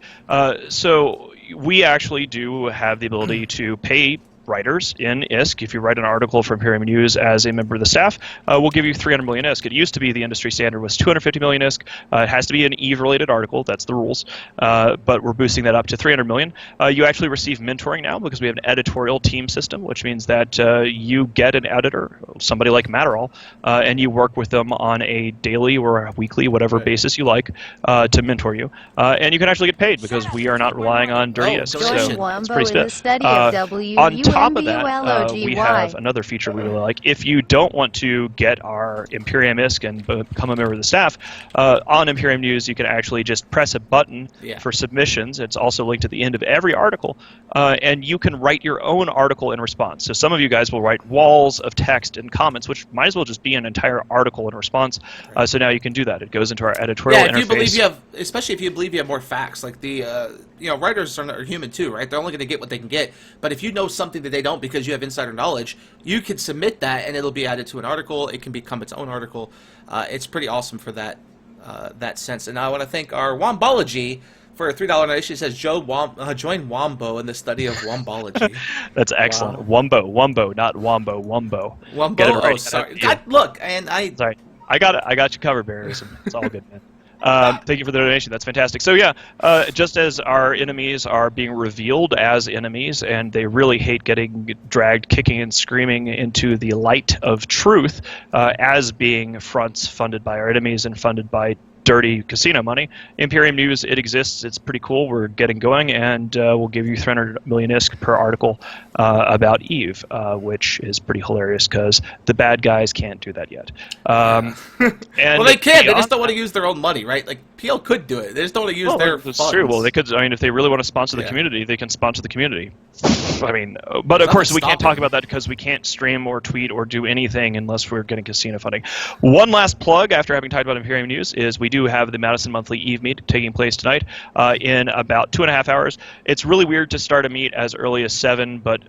So we actually do have the ability to pay writers in ISK. If you write an article for Imperium News as a member of the staff, we'll give you 300 million ISK. It used to be the industry standard was 250 million ISK. It has to be an EVE-related article. That's the rules. But we're boosting that up to 300 million. You actually receive mentoring now because we have an editorial team system, which means that you get an editor, somebody like Matterall, and you work with them on a daily or a weekly, whatever basis you like, to mentor you. And you can actually get paid because we are not relying on Dirty ISK. So it's pretty stiff. On top of that, we have another feature we really like. If you don't want to get our Imperium ISK and become a member of the staff, on Imperium News you can actually just press a button for submissions. It's also linked at the end of every article, and you can write your own article in response. So some of you guys will write walls of text and comments, which might as well just be an entire article in response. So now you can do that. It goes into our editorial interface. If you believe you have, especially if you believe you have more facts, like the writers are human too, right? They're only going to get what they can get. But if you know something that they don't because you have insider knowledge, you can submit that and it'll be added to an article. It can become its own article. It's pretty awesome for that sense. And I want to thank our Wombology for a $3 donation. It says join Wombo in the study of Wombology. That's excellent. Wow. Wombo, not Wombo. Wombo. Get it right. Oh, sorry. God, look, and Sorry. I got you covered, Barry. It's all good, man. Thank you for the donation. That's fantastic. So yeah, just as our enemies are being revealed as enemies, and they really hate getting dragged kicking and screaming into the light of truth, as being fronts funded by our enemies and funded by dirty casino money. Imperium News, it exists. It's pretty cool. We're getting going, and we'll give you 300 million ISK per article about Eve, which is pretty hilarious because the bad guys can't do that yet. And well, they can. They just don't want to use their own money, right? Like PL could do it. They just don't want to use their funds. True. Well, they could. I mean, if they really want to sponsor the community, they can sponsor the community. I mean, but of course we can't talk about that because we can't stream or tweet or do anything unless we're getting casino funding. One last plug after having talked about Imperium News is we do have the Madison Monthly Eve meet taking place tonight in about 2.5 hours. It's really weird to start a meet as early as 7, but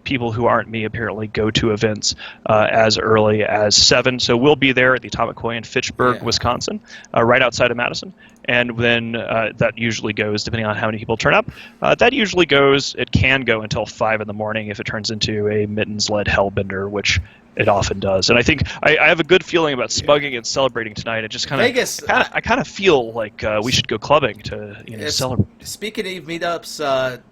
people who aren't me apparently go to events as early as 7. So we'll be there at the Atomic Koi in Fitchburg, Wisconsin, right outside of Madison. And then that usually goes, depending on how many people turn up, it can go until 5 in the morning if it turns into a Mittens-led hellbender, which it often does. And I think I have a good feeling about smugging and celebrating tonight. It just kind of Vegas. I kind of feel like we should go clubbing to celebrate. Speaking of Eve meetups,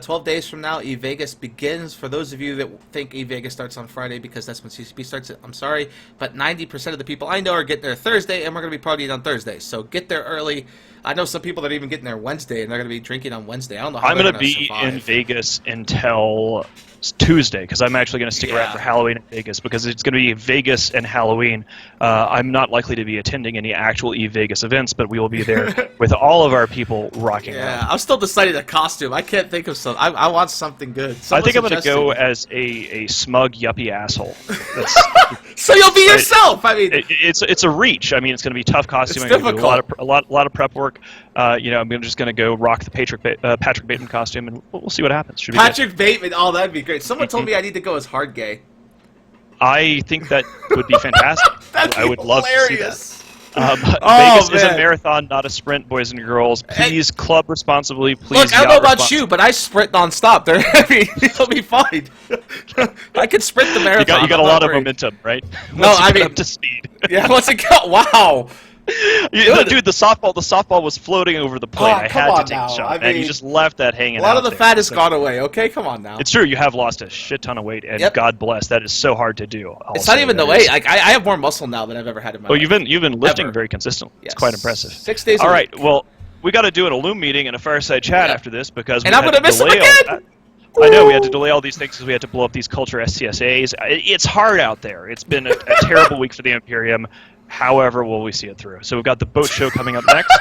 12 days from now, Eve Vegas begins. For those of you that think Eve Vegas starts on Friday because that's when CCP starts, I'm sorry, but 90% of the people I know are getting there Thursday, and we're going to be partying on Thursday. So get there early. I know some people that are even getting there Wednesday, and they're going to be drinking on Wednesday. I don't know how I'm going to be survive. In Vegas until Tuesday, because I'm actually going to stick around for Halloween in Vegas, because it's going to be Vegas and Halloween. I'm not likely to be attending any actual Eve Vegas events, but we will be there with all of our people rocking out. I'm still deciding a costume. I can't think of something. I want something good. I think I'm going to go as a smug yuppie asshole. So you'll be yourself. I mean, it's a reach. I mean, it's going to be tough costuming. It's difficult. A lot of prep work. I'm just going to go rock the Patrick Bateman costume, and we'll see what happens. Patrick Bateman. Oh, that'd be great. Someone told me I need to go as hard gay. I think that would be fantastic. I would love to see that. Vegas is a marathon, not a sprint, boys and girls. Please club responsibly. Please. Look, I don't know about you, but I sprint nonstop. It'll be fine. I can sprint the marathon. You got a lot of momentum, right? No, I mean up to speed. Yeah, once it got wow. Dude, the softball was floating over the plate. I had to take a shot, and you just left that hanging out. A lot of the fat has gone away. Okay, come on now. It's true. You have lost a shit ton of weight, and God bless. That is so hard to do. It's not even the weight. Like I have more muscle now than I've ever had in my life. You've been lifting very consistently. Yes. It's quite impressive. 6 days. All right. Well, we got to do an Illume meeting and a fireside chat after this because I'm going to miss them again. I know we had to delay all these things because we had to blow up these culture SCSAs. It's hard out there. It's been a terrible week for the Imperium. However, will we see it through? So we've got the boat show coming up next.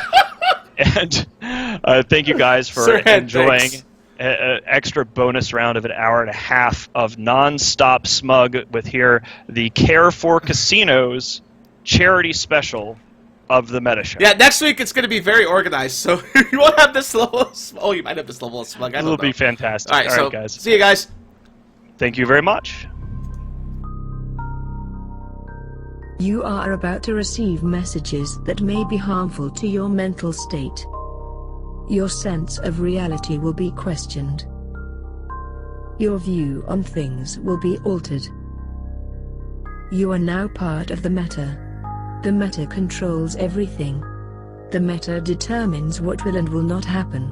And thank you guys for enjoying an extra bonus round of an hour and a half of non-stop smug with here the Care for Casinos charity special of the Meta Show. Yeah, next week it's going to be very organized, so you won't have this level of smug. Oh, you might have this level of smug. It'll be fantastic. All right, guys. See you guys. Thank you very much. You are about to receive messages that may be harmful to your mental state. Your sense of reality will be questioned. Your view on things will be altered. You are now part of the Meta. The Meta controls everything. The Meta determines what will and will not happen.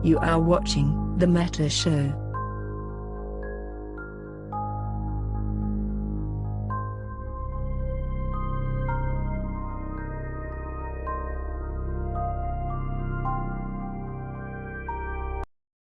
You are watching The Meta Show.